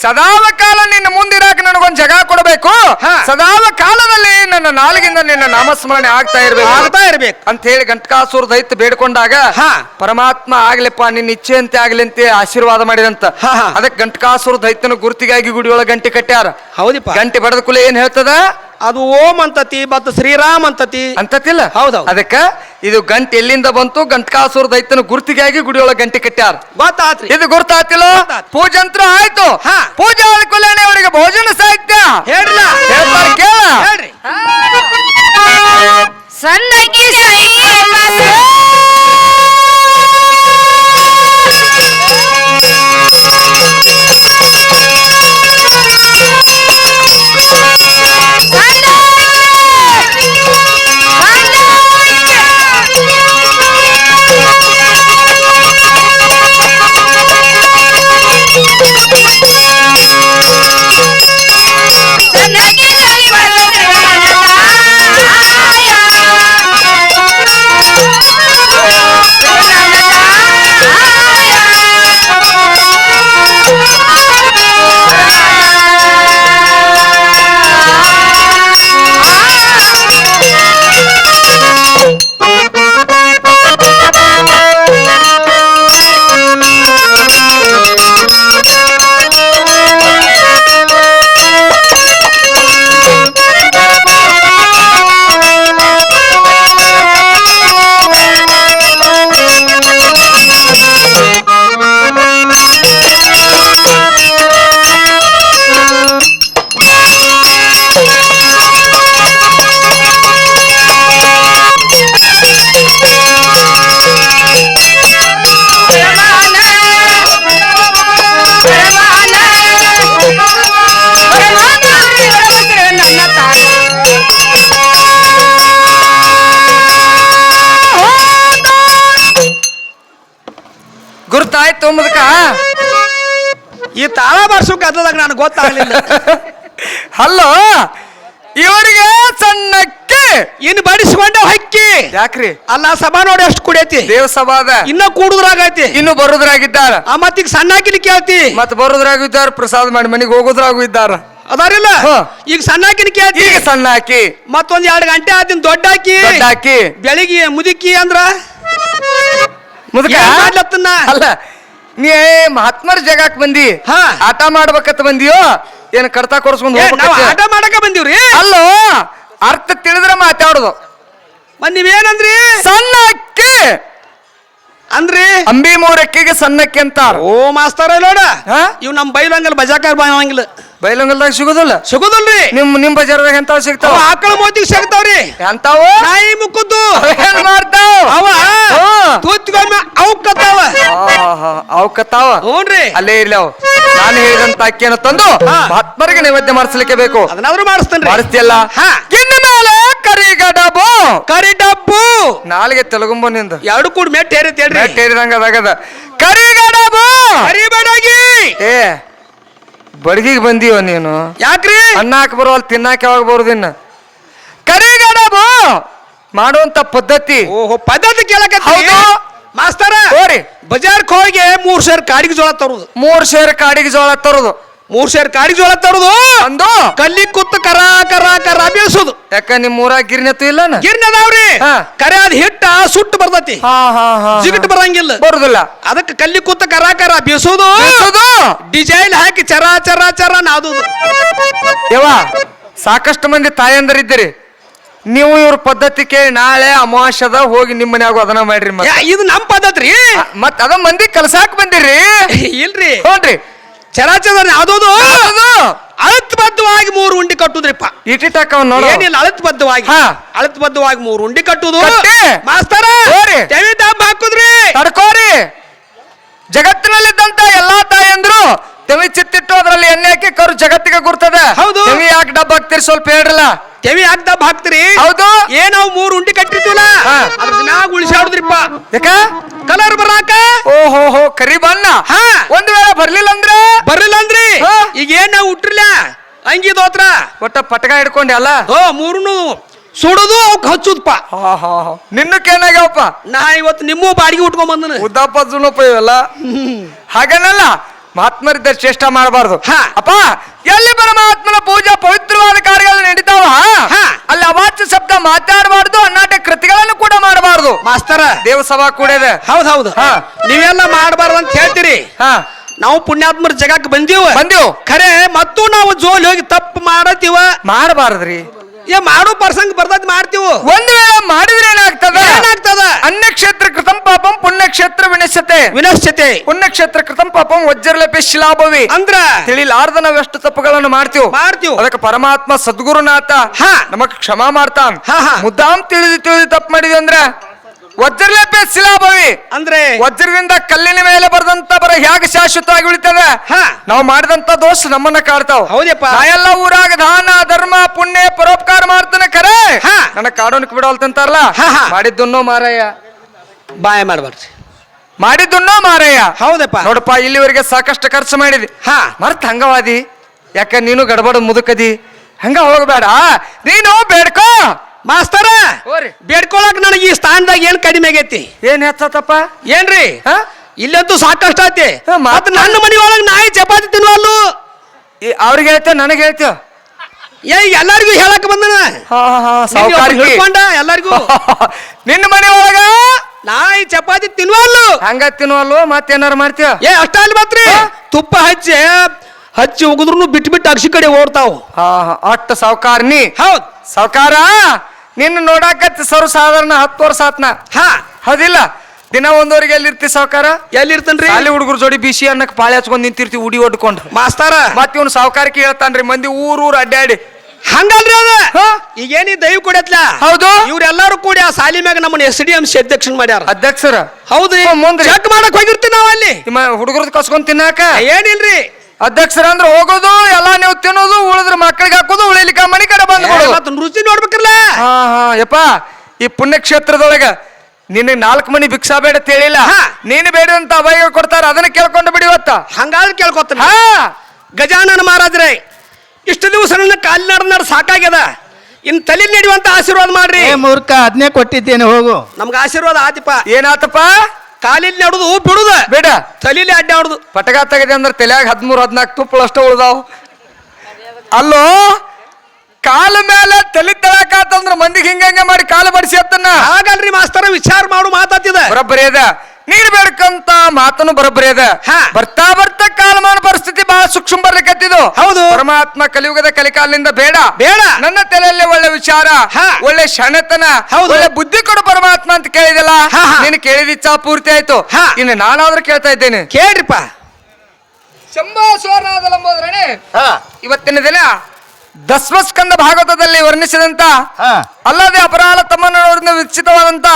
ಸದಾವ ಕಾಲ ನಿನ್ನ ಮುಂದಿರಾಕ ನನಗೊಂದು ಜಾಗ ಕೊಡಬೇಕು. ಸದಾವ ಕಾಲದಲ್ಲಿ ನನ್ನ ನಾಲಿಗಿಂದ ನಿನ್ನ ನಾಮಸ್ಮರಣೆ ಆಗ್ತಾ ಇರ್ಬೇಕು ಅಂತ ಹೇಳಿ ಗಂಟಕಾಸುರ ದೈತ ಬೇಡ್ಕೊಂಡಾಗ ಪರಮಾತ್ಮ ಆಗ್ಲಿಪ್ಪ ನಿನ್ನ ಇಚ್ಛೆ ಅಂತೆ ಆಗ್ಲಿ ಅಂತ ಆಶೀರ್ವಾದ ಮಾಡಿದಂತ. ಅದಕ್ಕೆ ಗಂಟಕಾಸುರ ದೈತನ ಗುರುತಿಗಾಗಿ ಗುಡಿಯೊಳಗ ಗಂಟೆ ಕಟ್ಟ್ಯಾರ. ಹೌದಿಪ್ಪ. ಗಂಟೆ ಬಡದ ಕುಲ ಏನ್ ಹೇಳ್ತದ? ಅದು ಓಂ ಅಂತತಿ ಮತ್ತು ಶ್ರೀರಾಮ್ ಅಂತತಿಲ್ಲ. ಅದಕ್ಕ ಇದು ಗಂಟೆ ಎಲ್ಲಿಂದ ಬಂತು? ಗಂಟಕಾಸುರ ದೈತನ ಗುರುತಿಗಾಗಿ ಗುಡಿಯೊಳಗ ಗಂಟೆ ಕಟ್ಟ್ಯಾರ. ಗೊತ್ತಾತ್ರಿ. ಇದು ಗುರ್ತಾತಿಲ್ಲ. ಪೂಜಂತ್ರ ಆಯ್ತು. ಪೂಜೆ ಆದ ಕೂಡಲೇ ಅವರಿಗೆ ಭೋಜನ ಸಾಹಿತ್ಯ ಹೇಳ್ತಾರೆ. ಕೇಳ. ಸಣ್ಣಕಿ ಗುರ್ತಾಯ್ತು ಮುದಕ. ಈ ತಾಳ ಬಾರ್ಸೋಕೆ ಅದ್ರದಾಗ ನನಗೆ ಗೊತ್ತಾಗಲಿಲ್ಲ. ಅಲ್ಲೋ ಇವರಿಗೆ ಸಣ್ಣಕ್ಕೆ ಇನ್ನು ಬಡಿಸ್ಕೊಂಡ ಹಕ್ಕಿ. ಯಾಕ್ರಿ? ಅಲ್ಲ ಸಭಾ ನೋಡಿ ಅಷ್ಟು ಕುಡಿಯತಿ. ದೇವಸಭಾದ ಇನ್ನ ಕೂಡುದ್ರಾಗೈತಿ. ಇನ್ನು ಬರುದ್ರಾಗಿದ್ದಾರ. ಮತ್ತೀಗ ಸಣ್ಣ ಹಾಕಿಲಿ ಕೇಳ್ತಿ. ಮತ್ ಬರುದ್ರಾಗೂ ಇದ್ದಾರ. ಪ್ರಸಾದ ಮಾಡಿ ಮನೆಗೆ ಹೋಗೋದ್ರಾಗೂ ಇದ್ದಾರ. ಅದಾರಿಲ್ಲ. ಈಗ ಸಣ್ಣ ಹಾಕಿನ ಕೇಳ್ತಿ. ಈಗ ಸಣ್ಣ ಹಾಕಿ ಮತ್ತೊಂದ್ 2 ಗಂಟೆ ಆದಿನ ದೊಡ್ಡ ಹಾಕಿ ಬೆಳಿಗ್ಗೆ ಮುದುಕಿ ಅಂದ್ರ ಮುದುಕ ಮಾಡ್ಲತ್ತನ್ನ. ಅಲ್ಲ ನೀ ಮಹಾತ್ಮರ ಜಗಾಕ್ ಬಂದಿ ಹಾ. ಆಟ ಮಾಡ್ಬೇಕಂತ ಬಂದಿಯೋ ಏನ್ ಕಡ್ತಾ ಕೊಡ್ಸ್ಕೊಂಡ್ ಏ, ನಾವ್ ಹೋಗ್ಬೇಕಂತ? ಆಟ ಮಾಡಕ ಬಂದಿವ್ರಿ. ಅಲ್ಲೋ ಅರ್ಥ ತಿಳಿದ್ರೆ ಮಾತಾಡುದು. ಮತ್ ನೀವೇನಂದ್ರಿ? ಸಣ್ಣ ಅಕ್ಕಿ ಅಂದ್ರಿ ಅಂಬಿ ಮೂರಕ್ಕಿಗೆ ಸಣ್ಣ ಅಕ್ಕಿ ಅಂತಾರ. ಓ ಮಾಸ್ತರ ನೋಡ, ಹಾ? ಇವ್ ನಮ್ ಬೈಲಂಗಲ್ ಬಜಾಕಾರ ಬಾಯಂಗಿಲ್ಲ, ಬೈಲಂಗಲ್ದಾಗ ಸಿಗುದಿಲ್ಲ. ಸಿಗುದಲ್ರಿ. ನಿಮ್ ಬಜಾರ್ದಾಗ ಎಂತಾವ್ ಅವ ಸಿಗ್ತಾವ? ಆಕಳ ಮೋತಿಗೆ ಸಿಗ್ತಾವ್ರಿ, ಎಂತಾವು ನಾಯಿ ಮುಕ್ಕದ್ದು ಏನ್ ಮಾಡ್ತಾವ? ಅವ ಹಾ. ತೂತ್ಕೊಮ್ಮೆ ಅವಕ್ಕತ್ತಾವ. ಅವಕತ್ತಾವ ಹ್ಞೂನ್ರಿ, ಅಲ್ಲೇ ಇರ್ಲಿ ಅವು. ನಾನು ಹೇಳಿದಂತ ಅಕ್ಕಿಯನ್ನು ತಂದು ಹಾ. ಮಹಾತ್ಮರಿಗೆ ನೈವೇದ್ಯ ಮಾಡಿಸ್ಲಿಕ್ಕೆ ಬೇಕು. ಅದನ್ನಾದ್ರೂ ಮಾಡಿಸ್ತೇನ್ರಿ. ಮಾಡಿಸ್ತಿಯಲ್ಲ? ಹಾ. ಇನ್ನು ಮೇಲೆ ಕರಿಗಡಬು ಕರಿ ಡಬ್ಬು ನಾಲಿಗೆ ತೆಲುಗುಂಬ ನಿಂದ ಎರಡು ಕೂಡ ಮೆಟ್ ಏರಿತ್ ಹೇಳ್ರಿ. ಮೆಟ್ಟೇರಿದಂಗ ಅದಾಗದ. ಕರಿಗಡಬು ಕರಿ ಬಡಗಿ ಏ ಬಡಗಿಗೆ ಬಂದೀವ ನೀನು. ಯಾಕ್ರಿ? ಅನ್ನಾಕ ಬರೋಲ್ ತಿನ್ನಾಕ ಯಾವಾಗ ಬರುದಿನ್ನ. ಕರಿಗಡಬು ಮಾಡುವಂತ ಪದ್ಧತಿ. ಓಹೋ, ಪದ್ಧತಿ ಕೇಳಕತ್ತಿ ಹೌದು. ಮಾಸ್ತರ. ಹೋರಿ ಬಜಾರ್ಕ್ ಹೋಗಿ 3 ಸೇರ್ ಕಾಡಿಗೆ ಜೋಳ ತರುದು, 3 ಸೇರು ಕಾಡಿಗೆ ಜೋಳ ತರುದು. 3 ಸೇರ್ ಕಾಡಿಗೆ ಜೋಳ ತರುದು, ಅಂದು ಕಲ್ಲಿ ಕುತ್ತು ಕರ ಕರ ಕರ ಬೀಳ್ಸುದು. ಯಾಕ ನಿಮ್ ಊರಾಗ ಗಿರ್ನೆತ್ತು ಇಲ್ಲನ? ಗಿರ್ನ ಅದಾವ್ರಿ, ಹಾ. ಕರೆ ಅದ್ ಹಿಟ್ಟ ಸುಟ್ಟು ಬರ್ತತಿ, ಹಾ ಹಾ ಹಾ ಜಿಗಟ್ ಬರಂಗಿಲ್ಲ. ಬರುದಿಲ್ಲ. ಅದಕ್ಕೆ ಕಲ್ಲಿ ಕುತ್ತ ಕರ ಕರ ಬೀಸೋದು, ಬೀಸೋದು. ಡಿಸೈನ್ ಹಾಕಿ ಚರ ಚರ ಚರ ನಾದುದು. ಯವ್ವ ಸಾಕಷ್ಟು ಮಂದಿ ತಾಯಂದರಿದ್ದೀರಿ. ನೀವು ಇವ್ರ ಪದ್ಧತಿ ಕೇಳಿ ನಾಳೆ ಅಮಾವಾಸ್ಯದ ಹೋಗಿ ನಿಮ್ಮ ಮನ್ಯಾಗ ಅದನ್ನ ಮಾಡ್ರಿ. ಯಾ, ಇದು ನಮ್ ಪದ್ಧತಿ ರೀ. ಮತ್ ಅದ ಮಂದಿ ಕಲ್ಸಾಕ್ ಬಂದಿರಿ. ಇಲ್ರಿ, ಹೋನ್ರಿ ಚರ ಚರ ನಾದೋದು. ಅದು ಅಳತ್ಬದ್ಧವಾಗಿ 3 ಉಂಡಿ ಕಟ್ಟುದ್ರಿಪ್ಪ. ಇಟ್ಟಿಟ್ಟಾಕ ನೋಡ. ಏನಿಲ್ಲ, ಅಳತ್ಬದ್ಧವಾಗಿ ಹಾ. ಅಳತ್ಬದ್ಧವಾಗಿ 3 ಉಂಡಿ ಕಟ್ಟುದು. ಕಟ್ಟಿ. ಮಾಸ್ತರ ಹೋರಿ. ತೆವಿ ಡಬ್ಬ ಹಾಕುದ್ರಿ. ತಡ್ಕೋರಿ. ಜಗತ್ತಿನಲ್ಲಿದ್ದಂತ ಎಲ್ಲಾ ತಾಯಂದ್ರು ತೆವಿ ಚಿತ್ತಿಟ್ಟು ಅದ್ರಲ್ಲಿ ಎಣ್ಣೆ ಹಾಕಿ ಕರು ಜಗತ್ತಿಗೆ ಗುರ್ತದೆ. ಹೌದು. ತೆವಿ ಯಾಕೆ ಡಬ್ಬ ಹಾಕ್ತಿರಿ ಸ್ವಲ್ಪ ಹೇಳ್ರಲ್ಲ. ತೆವಿ ಹಾಕ್ ಡಬ್ಬ ಹಾಕ್ತಿರಿ. ಹೌದು. ಏನಾವ್ 3 ಉಂಡಿ ಕಟ್ಟಿರ್ತೀವಲ್ಲ, ಹಾ. ಅದ್ರ ಮ್ಯಾಗ ಉಳಿಸಾಡುದ್ರಿಪ್ಪ ಯಾಕ? ಕಲರ್ ಬರಾಕ. ಓಹೋ ಹೋ ಕರಿ ಬಣ್ಣ. ಹಾ. ಒಂದ್ ವೇಳೆ ಬರ್ಲಿಲ್ಲ ಅಂದ್ರೆ ಬರ್ಲಿಲ್ಲ ಅಂದ್ರಿ ಹಾ. ಈಗ ಏನ್ ನಾವು ಉಟ್ರಿಲ್ಲ ಅಂಗಿ ದೋತ್ರ ಒಟ್ಟ ಪಟಕ ಹಿಡ್ಕೊಂಡೆ ಅಲ್ಲ. ಮೂರನ್ನು ಸುಡುದು ಅವಕ್ ಹಚ್ಚುದಪ್ಪ. ನಿನ್ನಕ್ಕೇನಾಗ್ಯಾವಪ್ಪ? ನಾ ಇವತ್ತು ನಿಮ್ಮ ಬಾಡಿಗೆ ಉಟ್ಕೊಂಡ್ ಬಂದನ. ಉದ್ದಪ್ಪ ಜುನಪ್ಪ ಇವೆಲ್ಲ ಹಾಗೇನಲ್ಲ. ಮಹಾತ್ಮರಿದ್ದ ಚೇಷ್ಟ ಮಾಡಬಾರ್ದು. ಹಾ. ಅಪ್ಪ ಎಲ್ಲಿ ಪರಮಾತ್ಮನ ಪೂಜಾ ಪವಿತ್ರವಾದ ಕಾರ್ಯಗಳು ನಡೀತಾವ ಹಾ. ಅಲ್ಲಿ ಅವಾಚ್ಯ ಶಬ್ದ ಮಾತಾಡಬಾರ್ದು, ಅನ್ನಾಟ ಕೃತಿಗಳನ್ನು ಕೂಡ ಮಾಡಬಾರ್ದು. ಮಾಸ್ತರ ದೇವಸಭಾ ಕೂಡ ಇದೆ. ಹೌದೌದು, ಹಾ. ನೀವೆಲ್ಲ ಮಾಡಬಾರ್ದು ಅಂತ ಹೇಳ್ತೀರಿ. ಹಾ ನಾವು ಪುಣ್ಯಾತ್ಮರ ಜಗಕ್ಕೆ ಬಂದೀವ. ಖರೆ ಮತ್ತು ನಾವು ಜೋಲಿ ಹೋಗಿ ತಪ್ಪು ಮಾಡತ್ತೀವ. ಮಾಡಬಾರ್ದ್ರಿ. ಮಾಡೋ ಪ್ರಸಂಗ ಬರ್ತದ ಮಾಡ್ತೀವ. ಒಂದು ವೇಳೆ ಮಾಡಿದ್ರೆ ಏನಾಗ್ತದ? ಏನಾಗ್ತದ? ಅನ್ಯಕ್ಷೇತ್ರ ಕೃತಂ ಪಾಪಂ ಪುಣ್ಯಕ್ಷೇತ್ರ ವಿನಶ್ಯತೆ. ಪುಣ್ಯಕ್ಷೇತ್ರ ಕೃತಂ ಪಾಪಂ ವಜ್ರಲೇಪೆ ಶಿಲಾಭವಿ. ಅಂದ್ರ ತಿಳಿಲಾರ್ದ ನಾವೆಷ್ಟು ತಪ್ಪುಗಳನ್ನು ಮಾಡ್ತೀವಿ. ಅದಕ್ಕೆ ಪರಮಾತ್ಮ ಸದ್ಗುರುನಾಥ ಹಾ. ನಮಗ್ ಕ್ಷಮಾ ಮಾಡ್ತಾನ. ಹಾ, ಹಾ. ಮುದ್ದಾಮ್ ತಿಳಿದು ತಪ್ಪು ಮಾಡಿದ್ವಿ ಅಂದ್ರೆ ವಜ್ರಲೇಪೆ ಶಿಲಾಭವಿ ಅಂದ್ರೆ ವಜ್ರದಿಂದ ಕಲ್ಲಿನ ಮೇಲೆ ಬರೆದಂತ ಬರ ಹೇಗೆ ಶಾಶ್ವತವಾಗಿ ಉಳಿತದೆ. ಹಾ. ನಾವು ಮಾಡಿದಂತ ದೋಷ ನಮ್ಮನ್ನ ಕಾಡ್ತಾವ. ಹೌದಪ್ಪ. ನಾ ಎಲ್ಲ ಊರಾಗ ದಾನ ಧರ್ಮ ಪುಣ್ಯ ಪರೋಪಕಾರ ಮಾಡ್ತಾನೆ ಖರೆ. ಹಾ. ನನ್ನ ಕಾಡೋನಕ್ ಬಿಡೋಲ್ತಂತಾರಲ್ಲ. ಹಾ, ಹಾ. ಮಾಡಿದ್ದನ್ನೋ ಮಾರಯ್ಯ, ಬಾಯ ಮಾಡಬಾರ್ದು. ಮಾಡಿದ್ದನ್ನೋ ಮಾರಯ್ಯ. ಹೌದಪ್ಪ. ನೋಡಪ್ಪ ಇಲ್ಲಿವರೆಗೆ ಸಾಕಷ್ಟು ಖರ್ಚು ಮಾಡಿದಿ. ಹಾ. ಮರ್ತ್ ಹಂಗವಾದಿ. ಯಾಕ ನೀನು ಗಡಬಡ ಮುದುಕದಿ. ಹಂಗ ಹೋಗ್ಬೇಡ, ನೀನು ಬೇಡ್ಕೋ. ಮಾಸ್ತರ ಹೋರಿ. ಬೇಡ್ಕೊಳಕ್ ನನಗೆ ಈ ಸ್ಥಾನದಾಗ ಏನ್ ಕಡಿಮೆ ಆಗೈತಿ? ಏನ್ ಹೆಚ್ಚತ್ತಪ್ಪ? ಏನ್ರಿ, ಹಾ? ಇಲ್ಲಂತೂ ಸಾಕಷ್ಟು ಐತಿ. ಹಾ, ಮತ್ ನನ್ನ ಮನಿ ಒಳಗ್ ನಾಯಿ ಚಪಾತಿ ತಿನ್ವಲ್ಲು. ಅವ್ರಿಗೆ ಹೇಳ್ತೇವ ನನಗೆ ಹೇಳ್ತೇವ. ಎಲ್ಲಾರ್ಗು ಹೇಳಕ್ ಬಂದನ. ಹಿಡ್ಕೊಂಡ ಎಲ್ಲಾರ್ಗು ನಿನ್ನ ಮನೆ ಒಳಗ ನಾಯಿ ಚಪಾತಿ ತಿನ್ವಲ್ಲು. ಹಂಗ ತಿನ್ನುವಲ್ವ ಮತ್ತೇನಾರು ಮಾಡ್ತೀವ? ಅಷ್ಟ ಅಲ್ಲಿ ಮಾತ್ರಿ ತುಪ್ಪ ಹಚ್ಚಿ ಹೋಗುದ್ರು ಬಿಟ್ಟು ಅಕ್ಷಿ ಕಡೆ ಓಡ್ತಾವ್. ಅಟ್ಟ ಸಾವುಕಾರ ನೀ. ಹೌದ್ ಸಾವುಕಾರ ನಿನ್ನ ನೋಡಾಕತ್ತಿ ಸರ್ವ ಸಾಧಾರಣ 10 ವರ್ಷ ಆತ್ನ. ಹಾ. ಹೌದಿಲ್ಲ? ದಿನ ಒಂದವರೆಗೆ ಎಲ್ಲಿರ್ತಿ ಸಾವುಕಾರ? ಎಲ್ಲಿರ್ತನ್ರಿ? ಅಲ್ಲಿ ಹುಡುಗರು ಜೋಡಿ ಬಿಸಿ ಅನ್ನಕ್ ಪಾಳೆ ಹಚ್ಕೊಂಡ್ ನಿಂತಿರ್ತಿ ಉಡಿ ಒಡ್ಕೊಂಡು. ಮಾಸ್ತರ ಮತ್ ಇವ್ನು ಸಾವುಕಾರಕ್ಕೆ ಹೇಳ್ತಾನ್ರಿ ಮಂದಿ ಊರ್ ಅಡ್ಡಾಡಿ. ಹಂಗಲ್ರಿ ಅದ. ಈಗೇನಿ ದೈವ ಕೊಡತ್ಲ. ಹೌದು. ಇವ್ರೆಲ್ಲಾರು ಕೂಡಿ ಆ ಸಾಲಿ ಮ್ಯಾಗ ನಮ್ಮನ್ನ SDMC ಅಧ್ಯಕ್ಷನ್ ಮಾಡ್ಯಾರ. ಅಧ್ಯಕ್ಷರ? ಹೌದ್ರಿ. ಮುಂದ್ರಿ ಚೆಕ್ ಮಾಡಕ್ ಹೋಗಿರ್ತೀವಿ ನಾವ್ ಅಲ್ಲಿ. ಹುಡುಗರದ್ ಕಸ್ಕೊಂಡ್ ತಿನ್ನಾಕ ಏನಿಲ್ರಿ. ಅಧ್ಯಕ್ಷರ ಅಂದ್ರೆ ಹೋಗೋದು ಎಲ್ಲಾ ನೀವು ತಿನ್ನೋದು, ಉಳಿದ್ರ ಮಕ್ಕಳಿಗೆ ಹಾಕೋದು, ಉಳಿಲಿಕ್ಕ ಮನಿ ಕಡೆ ಬಂದು ರುಚಿ ನೋಡ್ಬೇಕಲ್ಲ. ಹಾ ಹಾ ಯಪ್ಪ ಈ ಪುಣ್ಯಕ್ಷೇತ್ರದೊಳಗ ನಿನ್ನ 4 ಮನಿ ಭಿಕ್ಷಾ ಬೇಡ ತಿಳಿಲ್ಲ. ನೀನು ಬೇಡಂತ ಅಭಯ ಕೊಡ್ತಾರ, ಅದನ್ನ ಕೇಳ್ಕೊಂಡು ಬಿಡಿವತ್ತ. ಹಂಗಾದ್ರೆ ಕೇಳ್ಕೊತಾನ. ಹಾ. ಗಜಾನನ ಮಹಾರಾಜ್ರೆ, ಇಷ್ಟು ದಿವಸ ನನ್ನ ಕಾಲಿ ನಡ್ ಸಾಕಾಗ್ಯದ. ಇನ್ ತಲೆ ನಡೆಯುವಂತ ಆಶೀರ್ವಾದ ಮಾಡ್ರಿ. ಮೂರ್ಖ ಅದನ್ನೇ ಕೊಟ್ಟಿದ್ದೇನೆ, ಹೋಗು. ನಮ್ಗ ಆಶೀರ್ವಾದ ಆತಿಪ್ಪ. ಏನಾತಪ್ಪ? ಕಾಲಿಲ್ ನಡುದು ಬಿಡುದ ಬೇಡ, ತಲೀಲಿ ಅಡ್ಡಾಡುದು. ಪಟಕ ತೆಗೆದೆ ಅಂದ್ರೆ ತಲೆಯಾಗ 13-14 ತುಪ್ಪಳು ಅಷ್ಟ ಉಳ್ದಾವ್. ಅಲ್ಲೋ ಕಾಲ ಮೇಲೆ ತಲೆ ತಳಕಾತಂದ್ರ ಮಂದಿಗೆ ಹಿಂಗ ಮಾಡಿ ಕಾಲು ಬಡಿಸಿ ಅತ್ತನ್ನ. ಹಾಗಲ್ರಿ ಮಾಸ್ತರ, ವಿಚಾರ ಮಾಡು ಮಾತಾತಿದ ಬರಬ್ಬರಿ ಅದ. ನೀನು ಬೇಡ್ಕಂತ ಮಾತನು ಬರೋಬ್ಬರಿ ಅದ. ಹಾ. ಬರ್ತಾ ಬರ್ತಾ ಕಾಲಮಾನ ಪರಿಸ್ಥಿತಿ ಬಹಳ ಸೂಕ್ಷ್ಮ ಬರ್ಲಿಕ್ಕತ್ತಿದ್ದು. ಹೌದು. ಪರಮಾತ್ಮ ಕಲಿಯುಗದ ಕಲಿಕಾಲಿನಿಂದ ಬೇಡ ಬೇಡ. ನನ್ನ ತಲೆಯಲ್ಲಿ ಒಳ್ಳೆ ವಿಚಾರ, ಹಾ. ಒಳ್ಳೆ ಶಣತನ, ಹೌದು. ಒಳ್ಳೆ ಬುದ್ಧಿ ಕೊಡು ಪರಮಾತ್ಮ ಅಂತ ಕೇಳಿದಲ್ಲ. ಹಾ, ಹಾ. ನೀನು ಕೇಳಿದ ಇಚ್ಛಾ ಪೂರ್ತಿ ಆಯ್ತು. ಹಾ. ಇನ್ನು ನಾನಾದ್ರೂ ಕೇಳ್ತಾ ಇದ್ದೇನೆ. ಕೇಳ್ರಿಪ್ಪ. ಶಂಭಾಸುರನಾದ ಲಂಬೋದರನೇ, ಇವತ್ತಿನ ದಿನ ದಸ್ಮಸ್ಕಂದ ಭಾಗವತದಲ್ಲಿ ವರ್ಣಿಸಿದಂತ ಅಲ್ಲದೆ ಅಪರಾಧ ತಮ್ಮನವರಿಂದ ವಿಕಸಿತವಾದಂತ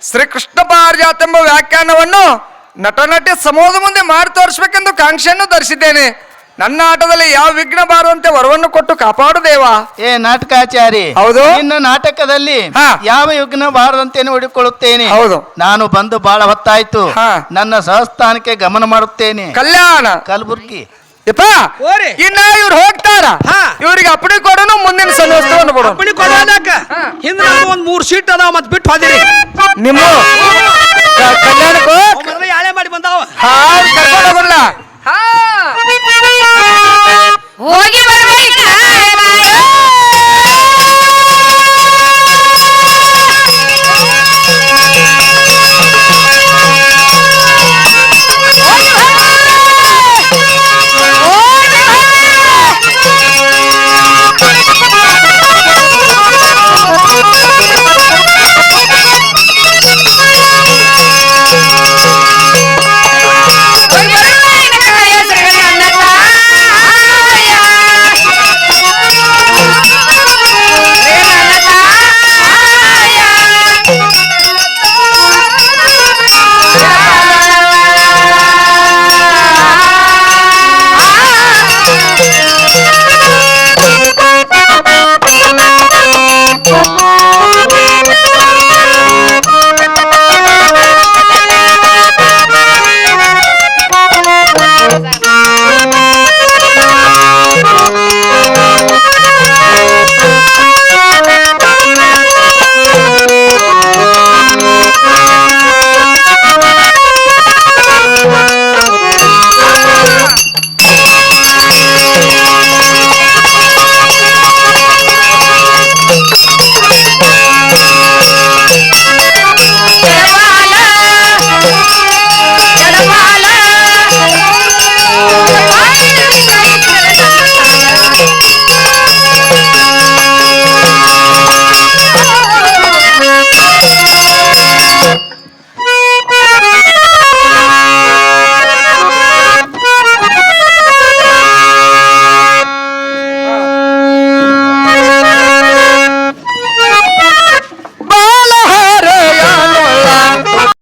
ಶ್ರೀಕೃಷ್ಣ ಪಾರಿಜಾತ ಎಂಬ ವ್ಯಾಖ್ಯಾನವನ್ನು ನಟ ನಟಿ ಸಮೂಹದ ಮುಂದೆ ಮಾಡಿ ತೋರಿಸ್ಬೇಕೆಂದು ಕಾಂಕ್ಷೆಯನ್ನು ಧರಿಸಿದ್ದೇನೆ. ನನ್ನ ಆಟದಲ್ಲಿ ಯಾವ ವಿಘ್ನ ಬಾರದಂತೆ ವರವನ್ನು ಕೊಟ್ಟು ಕಾಪಾಡು ದೇವ. ಏ ನಾಟಕಾಚಾರಿ, ಹೌದು. ನಿನ್ನ ನಾಟಕದಲ್ಲಿ ಹಾ. ಯಾವ ಯುಗ್ನ ಬಾರದಂತೆ ನೋಡಿಕೊಳ್ಳುತ್ತೇನೆ. ಹೌದು. ನಾನು ಬಂದು ಬಹಳ ಹೊತ್ತಾಯ್ತು. ಹಾ. ನನ್ನ ಸಹಸ್ಥಾನಕ್ಕೆ ಗಮನ ಮಾಡುತ್ತೇನೆ. ಕಲ್ಯಾಣ ಕಲಬುರ್ಗಿ. ಯಪ್ಪ, ಓರಿ. ಇನ್ನ ಇವ್ರು ಹೋಗ್ತಾರ, ಹಾ. ಇವ್ರಿಗೆ ಅಪ್ಪಣೆ ಕೊಡೋನು ಮುಂದಿನ ಸನ್ನಿವೇಶವನ್ನು ಕೊಡೋನು. ಅಪ್ಪಣೆ ಕೊಡೋದಕ್ಕ ಹಿಂದೆ ಒಂದ್ 3 ಸೀಟ್ ಅದಾವ ಮತ್ ಬಿಟ್ಟು ಹೋದಿರಿ. ನಿಮ್ಮ ಕಲ್ಯಾಣಕ್ಕೂ ಮೊದಲ ಯಾಳೆ ಮಾಡಿ ಬಂದಾವ. ಹಾಂ